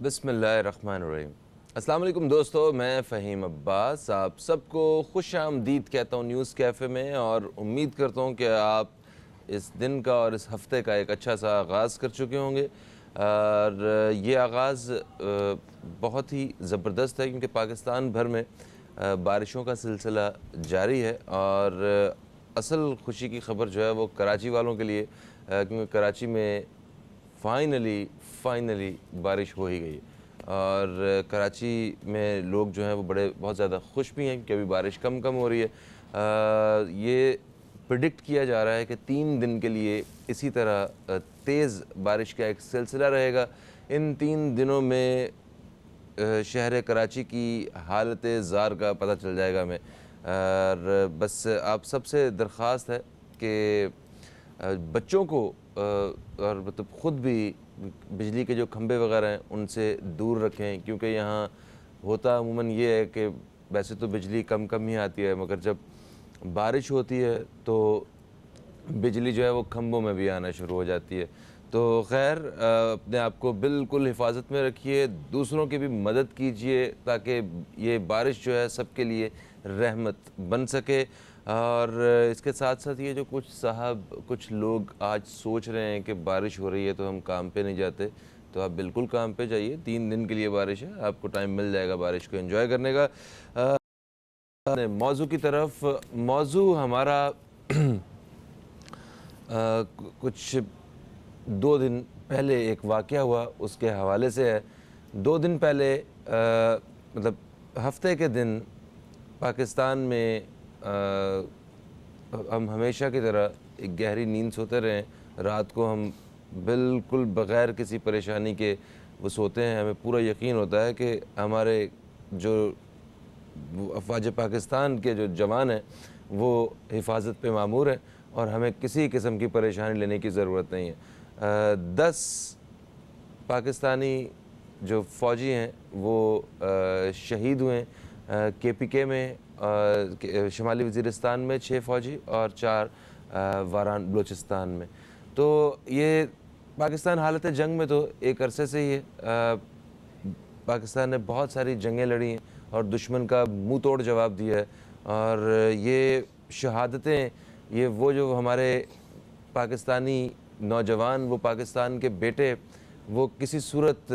بسم اللہ الرحمن الرحیم۔ السلام علیکم دوستو، میں فہیم عباس آپ سب کو خوش آمدید کہتا ہوں نیوز کیفے میں، اور امید کرتا ہوں کہ آپ اس دن کا اور اس ہفتے کا ایک اچھا سا آغاز کر چکے ہوں گے۔ اور یہ آغاز بہت ہی زبردست ہے کیونکہ پاکستان بھر میں بارشوں کا سلسلہ جاری ہے، اور اصل خوشی کی خبر جو ہے وہ کراچی والوں کے لیے، کیونکہ کراچی میں فائنلی بارش ہو ہی گئی، اور کراچی میں لوگ جو ہیں وہ بہت زیادہ خوش بھی ہیں کہ ابھی بارش کم ہو رہی ہے۔ یہ پریڈکٹ کیا جا رہا ہے کہ 3 دن کے لیے اسی طرح تیز بارش کا ایک سلسلہ رہے گا۔ ان 3 دنوں میں شہر کراچی کی حالت زار کا پتہ چل جائے گا ہمیں، اور بس آپ سب سے درخواست ہے کہ بچوں کو اور مطلب خود بھی بجلی کے جو کھمبے وغیرہ ہیں ان سے دور رکھیں، کیونکہ یہاں ہوتا عموماً یہ ہے کہ ویسے تو بجلی کم ہی آتی ہے، مگر جب بارش ہوتی ہے تو بجلی جو ہے وہ کھمبوں میں بھی آنا شروع ہو جاتی ہے۔ تو خیر، اپنے آپ کو بالکل حفاظت میں رکھیے، دوسروں کی بھی مدد کیجئے تاکہ یہ بارش جو ہے سب کے لیے رحمت بن سکے۔ اور اس کے ساتھ ساتھ یہ جو کچھ لوگ آج سوچ رہے ہیں کہ بارش ہو رہی ہے تو ہم کام پہ نہیں جاتے، تو آپ بالکل کام پہ جائیے، 3 دن کے لیے بارش ہے، آپ کو ٹائم مل جائے گا بارش کو انجوائے کرنے کا۔ موضوع کی طرف، موضوع ہمارا کچھ 2 دن پہلے ایک واقعہ ہوا اس کے حوالے سے ہے۔ 2 دن پہلے مطلب ہفتے کے دن پاکستان میں ہم ہمیشہ کی طرح ایک گہری نیند سوتے رہے ہیں، رات کو ہم بالکل بغیر کسی پریشانی کے وہ سوتے ہیں، ہمیں پورا یقین ہوتا ہے کہ ہمارے جو افواج پاکستان کے جو جوان ہیں وہ حفاظت پہ مامور ہیں اور ہمیں کسی قسم کی پریشانی لینے کی ضرورت نہیں ہے۔ 10 پاکستانی جو فوجی ہیں وہ شہید ہوئے ہیں KPK میں، شمالی وزیرستان میں 6 فوجی اور 4 واران بلوچستان میں۔ تو یہ پاکستان حالت جنگ میں تو ایک عرصے سے ہی ہے، پاکستان نے بہت ساری جنگیں لڑی ہیں اور دشمن کا منہ توڑ جواب دیا ہے، اور یہ شہادتیں، یہ وہ جو ہمارے پاکستانی نوجوان، وہ پاکستان کے بیٹے، وہ کسی صورت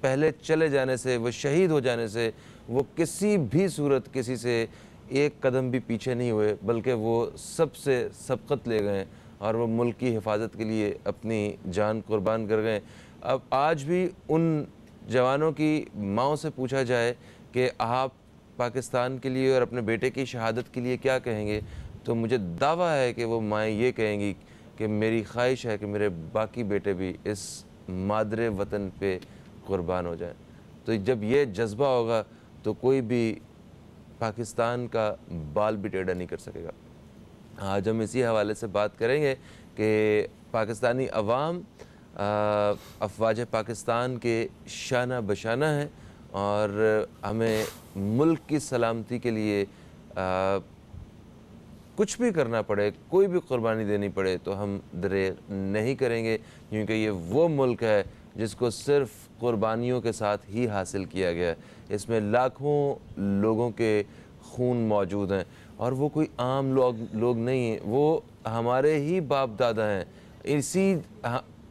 پہلے چلے جانے سے، وہ شہید ہو جانے سے، وہ کسی بھی صورت کسی سے ایک قدم بھی پیچھے نہیں ہوئے، بلکہ وہ سب سے سبقت لے گئے اور وہ ملک کی حفاظت کے لیے اپنی جان قربان کر گئے۔ اب آج بھی ان جوانوں کی ماؤں سے پوچھا جائے کہ آپ پاکستان کے لیے اور اپنے بیٹے کی شہادت کے لیے کیا کہیں گے، تو مجھے دعویٰ ہے کہ وہ مائیں یہ کہیں گی کہ میری خواہش ہے کہ میرے باقی بیٹے بھی اس مادر وطن پہ قربان ہو جائیں۔ تو جب یہ جذبہ ہوگا تو کوئی بھی پاکستان کا بال بھی ٹیڑھا نہیں کر سکے گا۔ آج ہم اسی حوالے سے بات کریں گے کہ پاکستانی عوام افواج پاکستان کے شانہ بشانہ ہیں، اور ہمیں ملک کی سلامتی کے لیے کچھ بھی کرنا پڑے، کوئی بھی قربانی دینی پڑے تو ہم دریغ نہیں کریں گے، کیونکہ یہ وہ ملک ہے جس کو صرف قربانیوں کے ساتھ ہی حاصل کیا گیا ہے۔ اس میں لاکھوں لوگوں کے خون موجود ہیں، اور وہ کوئی عام لوگ نہیں ہیں، وہ ہمارے ہی باپ دادا ہیں،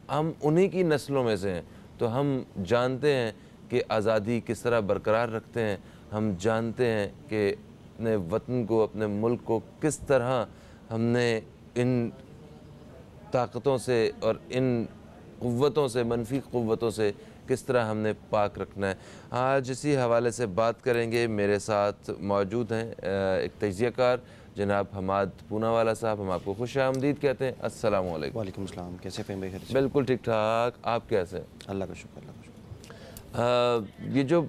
ہم انہی کی نسلوں میں سے ہیں۔ تو ہم جانتے ہیں کہ آزادی کس طرح برقرار رکھتے ہیں، ہم جانتے ہیں کہ اپنے وطن کو، اپنے ملک کو کس طرح ہم نے ان طاقتوں سے اور ان قوتوں سے، منفی قوتوں سے کس طرح ہم نے پاک رکھنا ہے۔ آج اسی حوالے سے بات کریں گے۔ میرے ساتھ موجود ہیں ایک تجزیہ کار جناب حماد پوناوالا صاحب، ہم آپ کو خوش آمدید کہتے ہیں۔ السلام علیکم۔ وعلیکم السلام، کیسے فہم بھائی؟ خیر سے؟ بالکل ٹھیک ٹھاک، آپ کیسے ہیں؟ اللہ کا شکر، اللہ کا شکر۔ یہ جو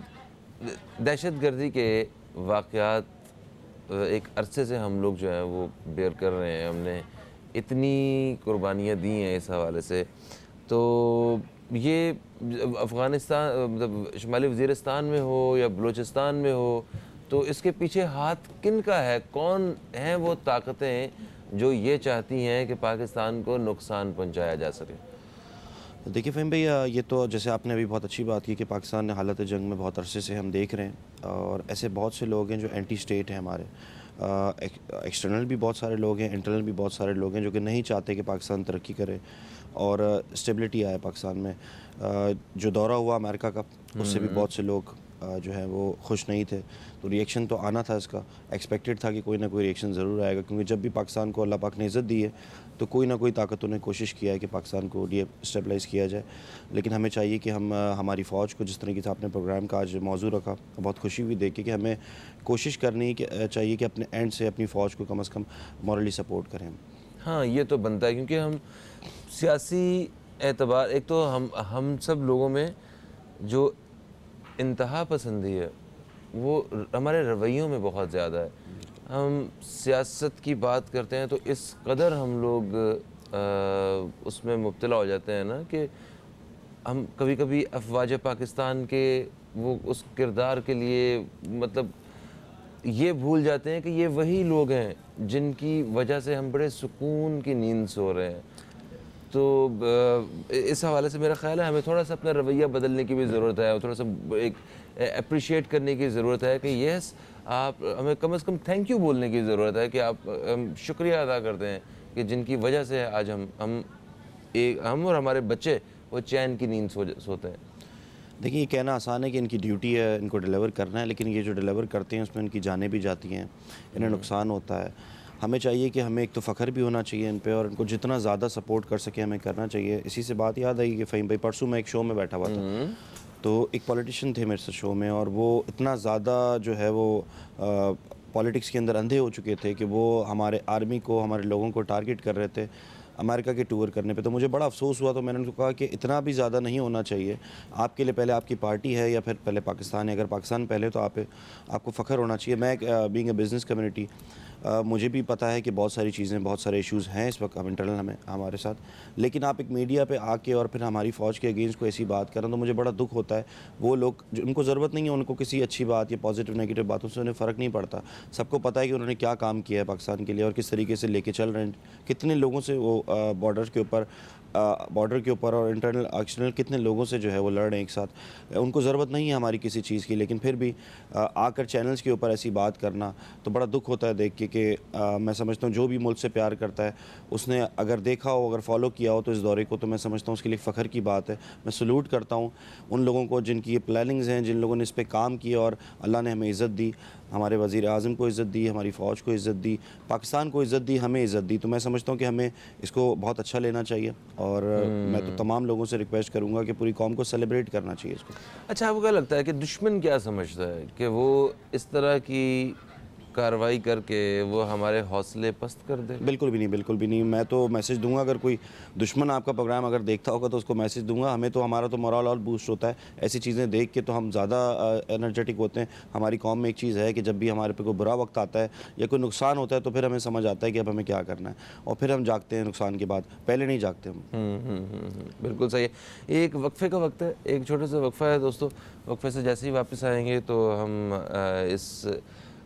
دہشت گردی کے واقعات ایک عرصے سے ہم لوگ جو ہیں وہ بیئر کر رہے ہیں، ہم نے اتنی قربانیاں دی ہیں اس حوالے سے، تو یہ افغانستان مطلب شمالی وزیرستان میں ہو یا بلوچستان میں ہو، تو اس کے پیچھے ہاتھ کن کا ہے؟ کون ہیں وہ طاقتیں جو یہ چاہتی ہیں کہ پاکستان کو نقصان پہنچایا جا سکے؟ دیکھیے فہیم بھائی، یہ تو جیسے آپ نے ابھی بہت اچھی بات کی کہ پاکستان نے حالت جنگ میں بہت عرصے سے ہم دیکھ رہے ہیں، اور ایسے بہت سے لوگ ہیں جو اینٹی اسٹیٹ ہیں ہمارے. ایکسٹرنل بھی بہت سارے لوگ ہیں، انٹرنل بھی بہت سارے لوگ ہیں جو کہ نہیں چاہتے کہ پاکستان ترقی کرے اور اسٹیبلٹی آئے پاکستان میں. جو دورہ ہوا امریکہ کا، اس سے بھی بہت سے لوگ جو ہیں وہ خوش نہیں تھے. تو ریئیکشن تو آنا تھا اس کا، ایکسپیکٹڈ تھا کہ کوئی نہ کوئی ریئیکشن ضرور آئے گا، کیونکہ جب بھی پاکستان کو اللہ پاک نے عزت دی ہے تو کوئی نہ کوئی طاقتوں نے کوشش کیا ہے کہ پاکستان کو ڈی اسٹیبلائز کیا جائے. لیکن ہمیں چاہیے کہ ہم ہماری فوج کو، جس طریقے سے آپ نے پروگرام کا آج موضوع رکھا، بہت خوشی ہوئی دیکھ کے کہ ہمیں کوشش کرنی چاہیے کہ اپنے اینڈ سے اپنی فوج کو کم از کم مورلی سپورٹ کریں. ہاں یہ تو بنتا ہے، کیونکہ ہم سیاسی اعتبار، ایک تو ہم سب لوگوں میں جو انتہا پسندی ہے وہ ہمارے رویوں میں بہت زیادہ ہے. ہم سیاست کی بات کرتے ہیں تو اس قدر ہم لوگ اس میں مبتلا ہو جاتے ہیں نا کہ ہم کبھی کبھی افواج پاکستان کے وہ اس کردار کے لیے مطلب یہ بھول جاتے ہیں کہ یہ وہی لوگ ہیں جن کی وجہ سے ہم بڑے سکون کی نیند سو رہے ہیں. تو اس حوالے سے میرا خیال ہے ہمیں تھوڑا سا اپنا رویہ بدلنے کی بھی ضرورت ہے، اور تھوڑا سا ایک اپریشیٹ کرنے کی ضرورت ہے کہ یس آپ ہمیں کم از کم تھینک یو بولنے کی ضرورت ہے کہ آپ شکریہ ادا کرتے ہیں کہ جن کی وجہ سے آج ہم اور ہمارے بچے وہ چین کی نیند سوتے ہیں. دیکھیں یہ کہنا آسان ہے کہ ان کی ڈیوٹی ہے ان کو ڈیلیور کرنا ہے، لیکن یہ جو ڈیلیور کرتے ہیں اس میں ان کی جانیں بھی جاتی ہیں، انہیں نقصان ہوتا ہے. ہمیں چاہیے کہ ہمیں ایک تو فخر بھی ہونا چاہیے ان پہ، اور ان کو جتنا زیادہ سپورٹ کر سکے ہمیں کرنا چاہیے. اسی سے بات یاد آئی کہ فہیم بھائی، پرسوں میں ایک شو میں بیٹھا ہوا تھا، تو ایک پولیٹیشین تھے میرے سے شو میں، اور وہ اتنا زیادہ جو ہے وہ پولیٹکس کے اندر اندھے ہو چکے تھے کہ وہ ہمارے آرمی کو، ہمارے لوگوں کو ٹارگٹ کر رہے تھے امریکہ کے ٹور کرنے پہ. تو مجھے بڑا افسوس ہوا، تو میں نے ان کو کہا کہ اتنا بھی زیادہ نہیں ہونا چاہیے. آپ کے لیے پہلے آپ کی پارٹی ہے یا پھر پہلے پاکستان ہے؟ اگر پاکستان پہلے تو آپ کو فخر ہونا چاہیے. میں بینگ اے بزنس کمیونٹی، مجھے بھی پتہ ہے کہ بہت ساری چیزیں، بہت سارے ایشوز ہیں اس وقت انٹرنل ہمارے ساتھ، لیکن آپ ایک میڈیا پہ آ کے اور پھر ہماری فوج کے اگینسٹ کو ایسی بات کریں تو مجھے بڑا دکھ ہوتا ہے. وہ لوگ ان کو ضرورت نہیں ہے، ان کو کسی اچھی بات یا پازیٹیو نیگیٹو باتوں سے انہیں فرق نہیں پڑتا. سب کو پتہ ہے کہ انہوں نے کیا کام کیا ہے پاکستان کے لیے اور کس طریقے سے لے کے چل رہے ہیں، کتنے لوگوں سے وہ بارڈر کے اوپر اور انٹرنل ایکسٹرنل کتنے لوگوں سے جو ہے وہ لڑ رہے ہیں ایک ساتھ. ان کو ضرورت نہیں ہے ہماری کسی چیز کی، لیکن پھر بھی آ کر چینلز کے اوپر ایسی بات کرنا تو بڑا دکھ ہوتا ہے دیکھ کے کہ میں سمجھتا ہوں جو بھی ملک سے پیار کرتا ہے اس نے اگر دیکھا ہو، اگر فالو کیا ہو تو اس دورے کو، تو میں سمجھتا ہوں اس کے لیے فخر کی بات ہے. میں سلوٹ کرتا ہوں ان لوگوں کو جن کی یہ پلاننگز ہیں، جن لوگوں نے اس پہ کام کیا اور اللہ نے ہمیں عزت دی، ہمارے وزیر اعظم کو عزت دی، ہماری فوج کو عزت دی، پاکستان کو عزت دی، ہمیں عزت دی. تو میں سمجھتا ہوں کہ ہمیں اس کو بہت اچھا لینا چاہیے، اور میں تو تمام لوگوں سے ریکویسٹ کروں گا کہ پوری قوم کو سیلیبریٹ کرنا چاہیے اس کو. اچھا، آپ کو کیا لگتا ہے کہ دشمن کیا سمجھتا ہے کہ وہ اس طرح کی کارروائی کر کے وہ ہمارے حوصلے پست کر دے؟ بالکل بھی نہیں، بالکل بھی نہیں. میں تو میسج دوں گا، اگر کوئی دشمن آپ کا پروگرام اگر دیکھتا ہوگا تو اس کو میسج دوں گا. ہمیں تو ہمارا تو مورال اور بوسٹ ہوتا ہے ایسی چیزیں دیکھ کے، تو ہم زیادہ انرجیٹک ہوتے ہیں. ہماری قوم میں ایک چیز ہے کہ جب بھی ہمارے پہ کوئی برا وقت آتا ہے یا کوئی نقصان ہوتا ہے تو پھر ہمیں سمجھ آتا ہے کہ اب ہمیں کیا کرنا ہے، اور پھر ہم جاگتے ہیں نقصان کے بعد، پہلے نہیں جاگتے ہم. بالکل صحیح ہے. ایک وقفے کا وقت ہے، ایک چھوٹا سا وقفہ ہے دوستو. وقفے سے جیسے ہی واپس آئیں گے تو ہم اس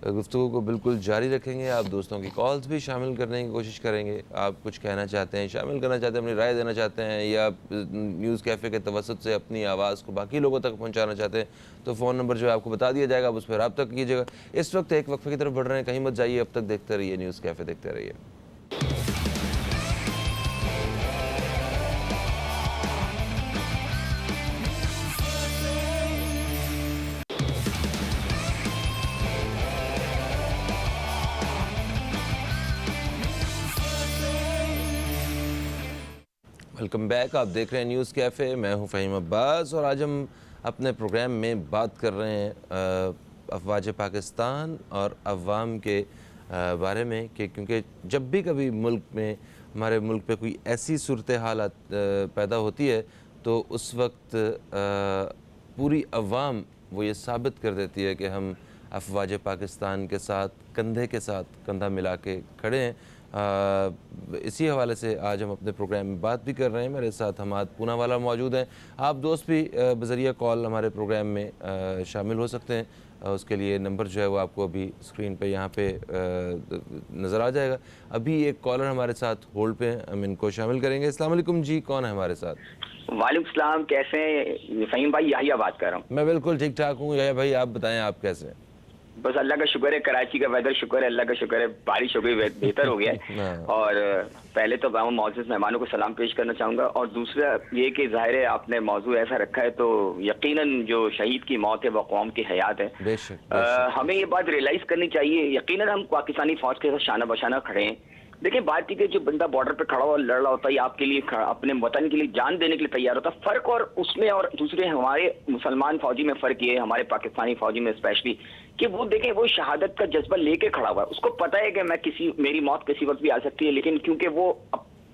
گفتگو کو بالکل جاری رکھیں گے. آپ دوستوں کی کالز بھی شامل کرنے کی کوشش کریں گے. آپ کچھ کہنا چاہتے ہیں، شامل کرنا چاہتے ہیں، اپنی رائے دینا چاہتے ہیں، یا نیوز کیفے کے توسط سے اپنی آواز کو باقی لوگوں تک پہنچانا چاہتے ہیں، تو فون نمبر جو ہے آپ کو بتا دیا جائے گا، آپ اس پہ رابطہ کیجیے گا. اس وقت ایک وقفے کی طرف بڑھ رہے ہیں، کہیں مت جائیے. اب تک دیکھتے رہیے نیوز کیفے، دیکھتے رہیے. Welcome back. آپ دیکھ رہے ہیں نیوز کیفے. میں ہوں فہیم عباس، اور آج ہم اپنے پروگرام میں بات کر رہے ہیں افواج پاکستان اور عوام کے بارے میں، کہ کیونکہ جب بھی کبھی ملک میں، ہمارے ملک پہ کوئی ایسی صورتحال پیدا ہوتی ہے تو اس وقت پوری عوام وہ یہ ثابت کر دیتی ہے کہ ہم افواج پاکستان کے ساتھ کندھے کے ساتھ کندھا ملا کے کھڑے ہیں. اسی حوالے سے آج ہم اپنے پروگرام میں بات بھی کر رہے ہیں. میرے ساتھ حماد پونا والا موجود ہیں. آپ دوست بھی بذریعہ کال ہمارے پروگرام میں شامل ہو سکتے ہیں. اس کے لیے نمبر جو ہے وہ آپ کو ابھی اسکرین پہ یہاں پہ نظر آ جائے گا. ابھی ایک کالر ہمارے ساتھ ہولڈ پہ ہیں, ہم ان کو شامل کریں گے. السلام علیکم جی, کون ہے ہمارے ساتھ؟ وعلیکم السلام, کیسے ہیں فہیم بھائی؟ یحییٰ بات کر رہا ہوں. میں بالکل ٹھیک ٹھاک ہوں. یحییٰ بھائی آپ بتائیں آپ کیسے ہیں؟ بس اللہ کا شکر ہے, کراچی کا ویدر شکر ہے, اللہ کا شکر ہے, بارش ہو گئی, بہتر ہو گیا ہے. اور پہلے تو میں معزز مہمانوں کو سلام پیش کرنا چاہوں گا, اور دوسرا یہ کہ ظاہر ہے آپ نے موضوع ایسا رکھا ہے تو یقیناً جو شہید کی موت ہے وہ قوم کی حیات ہے. بے شک ہمیں یہ بات ریئلائز کرنی چاہیے. یقیناً ہم پاکستانی فوج کے ساتھ شانہ بشانہ کھڑے ہیں. دیکھیں بات یہ کہ جو بندہ بارڈر پہ کھڑا ہوا لڑ رہا ہوتا ہے یا آپ کے لیے اپنے وطن کے لیے جان دینے کے لیے تیار ہوتا ہے, فرق اور اس میں اور دوسرے ہمارے مسلمان فوجی میں فرق یہ ہے, ہمارے پاکستانی فوجی میں اسپیشلی, کہ وہ دیکھیں وہ شہادت کا جذبہ لے کے کھڑا ہوا ہے. اس کو پتہ ہے کہ میری موت کسی وقت بھی آ سکتی ہے, لیکن کیونکہ وہ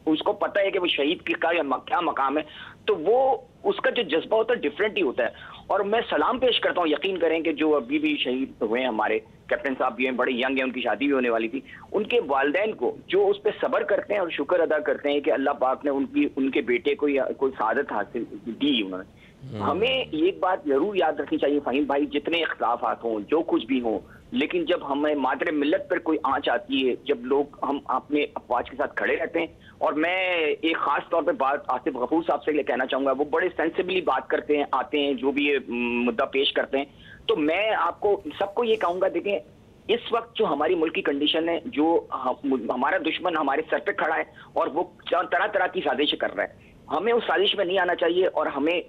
اس کو پتہ ہے کہ وہ شہید کی کیا مقام ہے, تو وہ اس کا جو جذبہ ہوتا ہے ڈفرینٹ ہی ہوتا ہے. اور میں سلام پیش کرتا ہوں, یقین کریں کہ جو ابھی بھی شہید ہوئے ہیں ہمارے کیپٹن صاحب بھی ہیں, بڑے ینگ ہیں, ان کی شادی بھی ہونے والی تھی, ان کے والدین کو جو اس پہ صبر کرتے ہیں اور شکر ادا کرتے ہیں کہ اللہ پاک نے ان کے بیٹے کو کوئی سعادت حاصل دی انہوں نے. ہمیں ایک بات ضرور یاد رکھنی چاہیے فہیم بھائی, جتنے اختلافات ہوں, جو کچھ بھی ہوں, لیکن جب ہمیں مادر ملت پر کوئی آنچ آتی ہے, جب لوگ ہم اپنے افواج کے ساتھ کھڑے رہتے ہیں. اور میں ایک خاص طور پہ بات آصف غفور صاحب سے کہنا چاہوں گا, وہ بڑے سینسیبلی بات کرتے ہیں, آتے ہیں, جو بھی یہ مدعا پیش کرتے ہیں. تو میں آپ کو سب کو یہ کہوں گا, دیکھیں اس وقت جو ہماری ملک کی کنڈیشن ہے, جو ہمارا دشمن ہمارے سر پہ کھڑا ہے اور وہ طرح طرح کی سازشیں کر رہا ہے, ہمیں اس سازش میں نہیں آنا چاہیے, اور ہمیں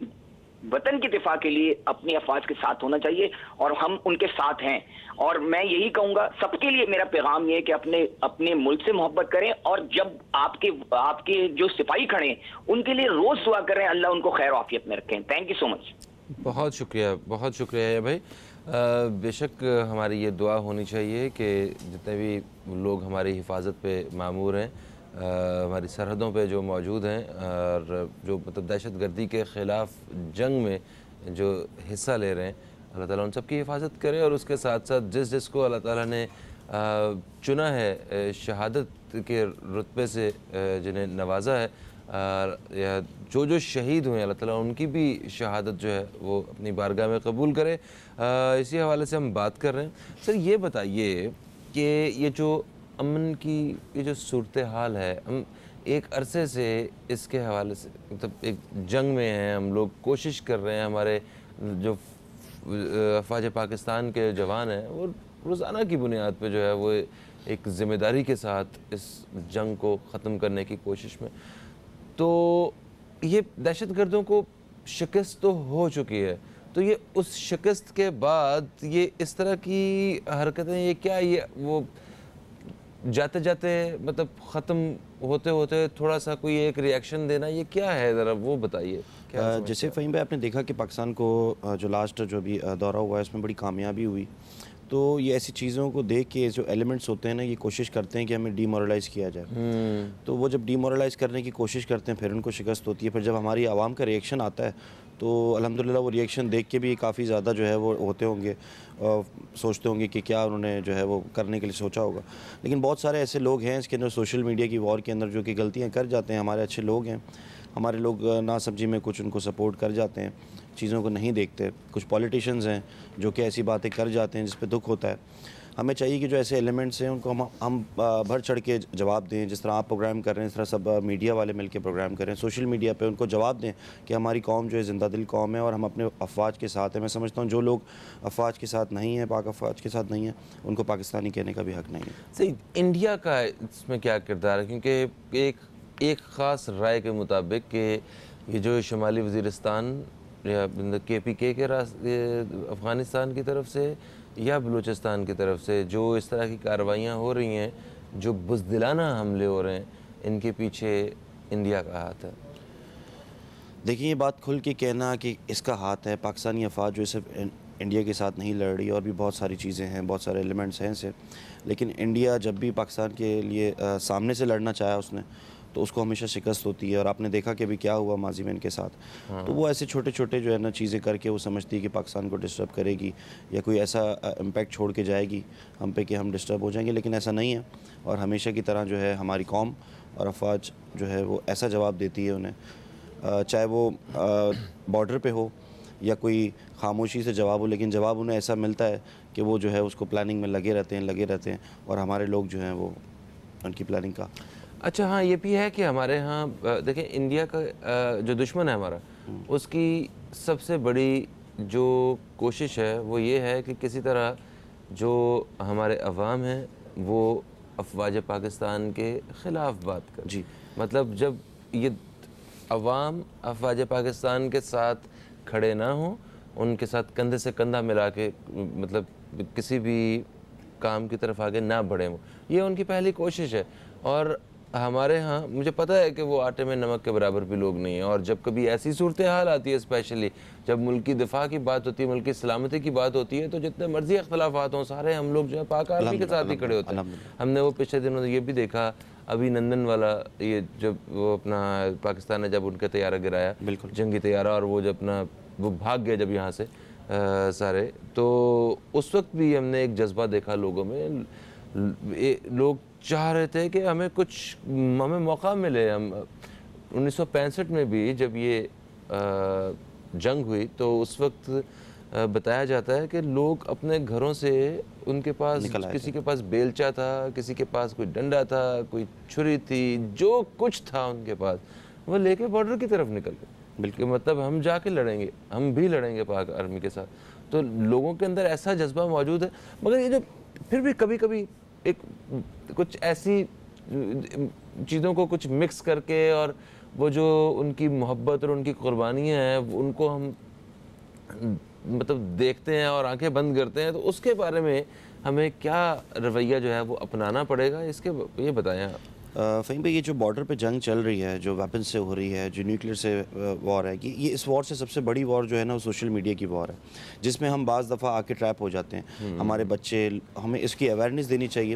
وطن کی دفاع کے لیے اپنی افواج کے ساتھ ہونا چاہیے, اور ہم ان کے ساتھ ہیں. اور میں یہی کہوں گا سب کے لیے, میرا پیغام یہ ہے کہ اپنے ملک سے محبت کریں, اور جب آپ کے جو سپاہی کھڑے ہیں ان کے لیے روز دعا کریں, اللہ ان کو خیر و عافیت میں رکھیں. تھینک یو سو مچ. بہت شکریہ, بہت شکریہ بھائی. بے شک ہماری یہ دعا ہونی چاہیے کہ جتنے بھی لوگ ہماری حفاظت پہ مامور ہیں, ہماری سرحدوں پہ جو موجود ہیں, اور جو مطلب دہشت گردی کے خلاف جنگ میں جو حصہ لے رہے ہیں, اللہ تعالیٰ ان سب کی حفاظت کرے. اور اس کے ساتھ ساتھ جس کو اللہ تعالیٰ نے چنا ہے شہادت کے رتبے سے, جنہیں نوازا ہے, یا جو شہید ہوئے, اللہ تعالیٰ ان کی بھی شہادت جو ہے وہ اپنی بارگاہ میں قبول کرے. اسی حوالے سے ہم بات کر رہے ہیں. سر یہ بتائیے کہ یہ جو امن کی یہ جو صورتحال ہے, ہم ایک عرصے سے اس کے حوالے سے مطلب ایک جنگ میں ہیں, ہم لوگ کوشش کر رہے ہیں, ہمارے جو افواج پاکستان کے جوان ہیں وہ روزانہ کی بنیاد پہ جو ہے وہ ایک ذمہ داری کے ساتھ اس جنگ کو ختم کرنے کی کوشش میں. تو یہ دہشت گردوں کو شکست تو ہو چکی ہے, تو یہ اس شکست کے بعد یہ اس طرح کی حرکتیں, یہ کیا, یہ وہ جاتے جاتے مطلب ختم ہوتے ہوتے تھوڑا سا کوئی ایک ری ایکشن دینا, یہ کیا ہے, ذرا وہ بتائیے. جیسے فہیم بھائی آپ نے دیکھا کہ پاکستان کو جو لاسٹ جو بھی دورہ ہوا ہے اس میں بڑی کامیابی ہوئی, تو یہ ایسی چیزوں کو دیکھ کے جو ایلیمنٹس ہوتے ہیں نا, یہ کوشش کرتے ہیں کہ ہمیں ڈی مورلائز کیا جائے. تو وہ جب ڈی مورلائز کرنے کی کوشش کرتے ہیں پھر ان کو شکست ہوتی ہے. پھر جب ہماری عوام کا ری ایکشن آتا ہے تو الحمدللہ وہ ری ایکشن دیکھ کے بھی کافی زیادہ جو ہے وہ ہوتے ہوں گے, سوچتے ہوں گے کہ کیا انہوں نے جو ہے وہ کرنے کے لیے سوچا ہوگا. لیکن بہت سارے ایسے لوگ ہیں اس کے اندر سوشل میڈیا کی وار کے اندر جو کہ غلطیاں کر جاتے ہیں. ہمارے اچھے لوگ ہیں, ہمارے لوگ نا سمجھی میں کچھ ان کو سپورٹ کر جاتے ہیں, چیزوں کو نہیں دیکھتے. کچھ پولیٹیشینز ہیں جو کہ ایسی باتیں کر جاتے ہیں جس پہ دکھ ہوتا ہے. ہمیں چاہیے کہ جو ایسے ایلیمنٹس ہیں ان کو ہم بڑھ چڑھ کے جواب دیں. جس طرح آپ پروگرام کر رہے ہیں اس طرح سب میڈیا والے مل کے پروگرام کر رہے ہیں, سوشل میڈیا پہ ان کو جواب دیں کہ ہماری قوم جو ہے زندہ دل قوم ہے اور ہم اپنے افواج کے ساتھ ہیں. میں سمجھتا ہوں جو لوگ افواج کے ساتھ نہیں ہیں, پاک افواج کے ساتھ نہیں ہیں, ان کو پاکستانی کہنے کا بھی حق نہیں ہے. صحیح. انڈیا کا اس میں کیا کردار ہے, کیونکہ ایک خاص رائے کے مطابق کہ یہ جو شمالی وزیرستان یا KPK کے افغانستان کی طرف سے یا بلوچستان کی طرف سے جو اس طرح کی کارروائیاں ہو رہی ہیں, جو بزدلانہ حملے ہو رہے ہیں, ان کے پیچھے انڈیا کا ہاتھ ہے. دیکھیں یہ بات کھل کے کہنا کہ اس کا ہاتھ ہے, پاکستانی افواج جو صرف انڈیا کے ساتھ نہیں لڑ رہی, اور بھی بہت ساری چیزیں ہیں, بہت سارے ایلیمنٹس ہیں اسے. لیکن انڈیا جب بھی پاکستان کے لیے سامنے سے لڑنا چاہا اس نے, تو اس کو ہمیشہ شکست ہوتی ہے. اور آپ نے دیکھا کہ ابھی کیا ہوا ماضی میں ان کے ساتھ. تو وہ ایسے چھوٹے چھوٹے جو ہے نا چیزیں کر کے وہ سمجھتی ہے کہ پاکستان کو ڈسٹرب کرے گی یا کوئی ایسا امپیکٹ چھوڑ کے جائے گی ہم پہ کہ ہم ڈسٹرب ہو جائیں گے, لیکن ایسا نہیں ہے. اور ہمیشہ کی طرح جو ہے ہماری قوم اور افواج جو ہے وہ ایسا جواب دیتی ہے انہیں, چاہے وہ بارڈر پہ ہو یا کوئی خاموشی سے جواب ہو, لیکن جواب انہیں ایسا ملتا ہے کہ وہ جو ہے اس کو پلاننگ میں لگے رہتے ہیں اور ہمارے لوگ جو ہیں وہ ان کی پلاننگ کا. اچھا ہاں یہ بھی ہے کہ ہمارے ہاں دیکھیں انڈیا کا جو دشمن ہے ہمارا, اس کی سب سے بڑی جو کوشش ہے وہ یہ ہے کہ کسی طرح جو ہمارے عوام ہیں وہ افواج پاکستان کے خلاف بات کریں. جی مطلب جب یہ عوام افواج پاکستان کے ساتھ کھڑے نہ ہوں, ان کے ساتھ کندھے سے کندھا ملا کے مطلب کسی بھی کام کی طرف آگے نہ بڑھیں, یہ ان کی پہلی کوشش ہے. اور ہمارے ہاں مجھے پتہ ہے کہ وہ آٹے میں نمک کے برابر بھی لوگ نہیں ہیں, اور جب کبھی ایسی صورتحال آتی ہے اسپیشلی جب ملک کی دفاع کی بات ہوتی ہے, ملک کی سلامتی کی بات ہوتی ہے, تو جتنے مرضی اختلافات ہوں سارے ہم لوگ جو ہے پاک آرمی کے ساتھ ہی کھڑے ہوتے ہیں. ہم نے وہ پچھلے دنوں یہ بھی دیکھا ابھی نندن والا, یہ جب وہ اپنا پاکستان نے جب ان کا طیارہ گرایا جنگی طیارہ, اور وہ جب اپنا وہ بھاگ گئے جب یہاں سے سارے, تو اس وقت بھی ہم نے ایک جذبہ دیکھا لوگوں میں. لوگ چاہ رہے تھے کہ ہمیں موقع ملے. ہم 1965 میں بھی جب یہ جنگ ہوئی تو اس وقت بتایا جاتا ہے کہ لوگ اپنے گھروں سے ان کے پاس کسی کے پاس بیلچا تھا, کسی کے پاس کوئی ڈنڈا تھا, کوئی چھری تھی, جو کچھ تھا ان کے پاس وہ لے کے بارڈر کی طرف نکل گئے. بالکل مطلب ہم جا کے لڑیں گے, ہم بھی لڑیں گے پاک آرمی کے ساتھ. تو لوگوں کے اندر ایسا جذبہ موجود ہے. مگر یہ جو پھر بھی کبھی کبھی ایک کچھ ایسی چیزوں کو کچھ مکس کر کے, اور وہ جو ان کی محبت اور ان کی قربانیاں ہیں ان کو ہم مطلب دیکھتے ہیں اور آنکھیں بند کرتے ہیں, تو اس کے بارے میں ہمیں کیا رویہ جو ہے وہ اپنانا پڑے گا, اس کے یہ بتائیں آپ. فہیم بھائی, یہ جو بارڈر پہ جنگ چل رہی ہے, جو ویپن سے ہو رہی ہے, جو نیوکلیر سے وار ہے, یہ اس وار سے سب سے بڑی وار جو ہے نا وہ سوشل میڈیا کی وار ہے, جس میں ہم بعض دفعہ آ کے ٹریپ ہو جاتے ہیں. ہمارے بچے, ہمیں اس کی اویئرنیس دینی چاہیے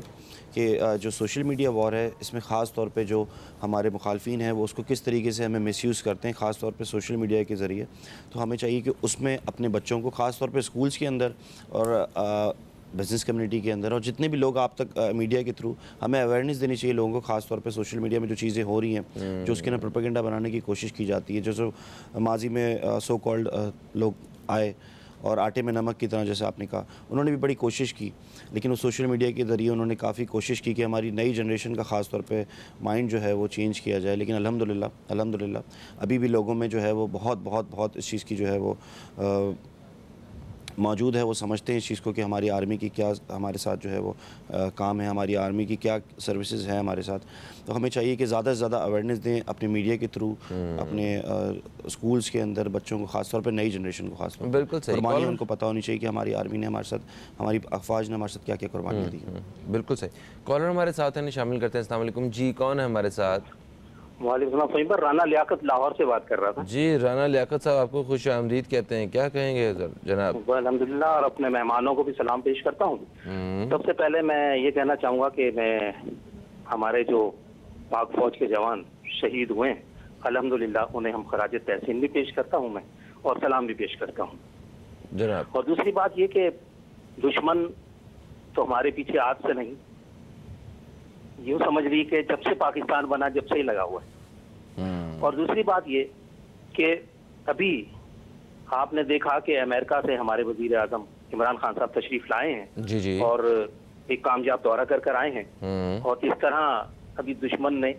کہ جو سوشل میڈیا وار ہے اس میں خاص طور پہ جو ہمارے مخالفین ہیں وہ اس کو کس طریقے سے ہمیں مس یوز کرتے ہیں, خاص طور پہ سوشل میڈیا کے ذریعے. تو ہمیں چاہیے کہ اس میں اپنے بچوں کو خاص طور پہ اسکولز کے اندر اور بزنس کمیونٹی کے اندر اور جتنے بھی لوگ آپ تک میڈیا کے تھرو, ہمیں اویئرنیس دینی چاہیے لوگوں کو, خاص طور پہ سوشل میڈیا میں جو چیزیں ہو رہی ہیں, جو اس کے اندر پروپیگنڈا بنانے کی کوشش کی جاتی ہے. جو ماضی میں سو کالڈ لوگ آئے اور آٹے میں نمک کی طرح جیسے آپ نے کہا, انہوں نے بھی بڑی کوشش کی, لیکن وہ سوشل میڈیا کے ذریعے انہوں نے کافی کوشش کی کہ ہماری نئی جنریشن کا خاص طور پہ مائنڈ جو ہے وہ چینج کیا جائے. لیکن الحمدللہ ابھی بھی لوگوں میں جو ہے وہ بہت اس چیز کی جو ہے وہ موجود ہے. وہ سمجھتے ہیں اس چیز کو کہ ہماری آرمی کی کیا ہمارے ساتھ جو ہے وہ کام ہے, ہماری آرمی کی کیا سروسز ہیں ہمارے ساتھ. تو ہمیں چاہیے کہ زیادہ سے زیادہ اویئرنیس دیں اپنے میڈیا کے تھرو, اپنے اسکولز کے اندر بچوں کو, خاص طور پہ نئی جنریشن کو خاص طور پہ. بالکل صحیح, قربانی ان کو پتہ ہونی چاہیے کہ ہماری آرمی نے ہمارے ساتھ, ہماری افواج نے ہمارے ساتھ کیا کیا قربانیاں دی ہیں. بالکل صحیح. کالر ہمارے ساتھ ہیں, شامل کرتے ہیں. السلام علیکم جی, کون ہے ہمارے ساتھ؟ وعلیکم السلام فہیم بھائی, رانا لیاقت لاہور سے بات کر رہا تھا. جی رانا لیاقت صاحب, آپ کو خوش آمدید کہتے ہیں, کیا کہیں گے جناب؟ الحمدللہ, اور اپنے مہمانوں کو بھی سلام پیش کرتا ہوں. سب سے پہلے میں یہ کہنا چاہوں گا کہ میں ہمارے جو پاک فوج کے جوان شہید ہوئے ہیں, الحمدللہ انہیں ہم خراج تحسین بھی پیش کرتا ہوں میں, اور سلام بھی پیش کرتا ہوں جناب. اور دوسری بات یہ کہ دشمن تو ہمارے پیچھے آج سے نہیں, یوں سمجھ لی کہ جب سے پاکستان بنا جب سے ہی لگا ہوا ہے. اور دوسری بات یہ کہ ابھی آپ نے دیکھا کہ امریکہ سے ہمارے وزیر اعظم عمران خان صاحب تشریف لائے ہیں, جی جی, اور ایک کامیاب دورہ کر آئے ہیں. اور اس طرح ابھی دشمن نے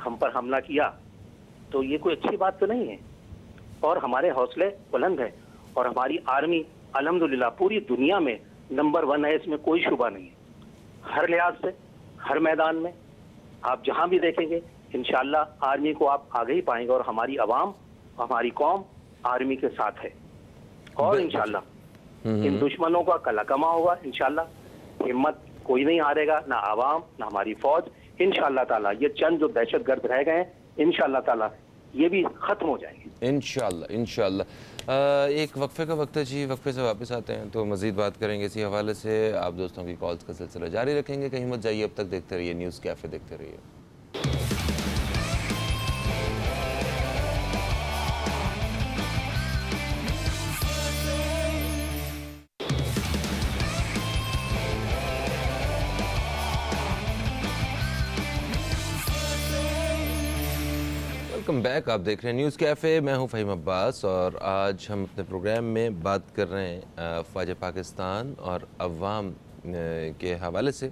ہم پر حملہ کیا تو یہ کوئی اچھی بات تو نہیں ہے. اور ہمارے حوصلے بلند ہیں, اور ہماری آرمی الحمدللہ پوری دنیا میں نمبر 1 ہے, اس میں کوئی شبہ نہیں ہے. ہر لحاظ سے, ہر میدان میں آپ جہاں بھی دیکھیں گے انشاءاللہ آرمی کو آپ آگے ہی پائیں گے, اور ہماری عوام, ہماری قوم آرمی کے ساتھ ہے. اور انشاءاللہ ان دشمنوں کا کلا کما ہوگا انشاءاللہ. ہمت کوئی نہیں ہارے گا, نہ عوام نہ ہماری فوج. انشاءاللہ تعالیٰ یہ چند جو دہشت گرد رہ گئے ہیں انشاءاللہ تعالیٰ یہ بھی ختم ہو جائیں گے انشاءاللہ. ایک وقفے کا وقت ہے جی, وقفے سے واپس آتے ہیں تو مزید بات کریں گے اسی حوالے سے. آپ دوستوں کی کالز کا سلسلہ جاری رکھیں گے, کہیں مت جائیے, اب تک دیکھتے رہیے نیوز کیفے, دیکھتے رہیے. Welcome back. آپ دیکھ رہے ہیں نیوز کیفے. میں ہوں فہیم عباس اور آج ہم اپنے پروگرام میں بات کر رہے ہیں افواج پاکستان اور عوام کے حوالے سے.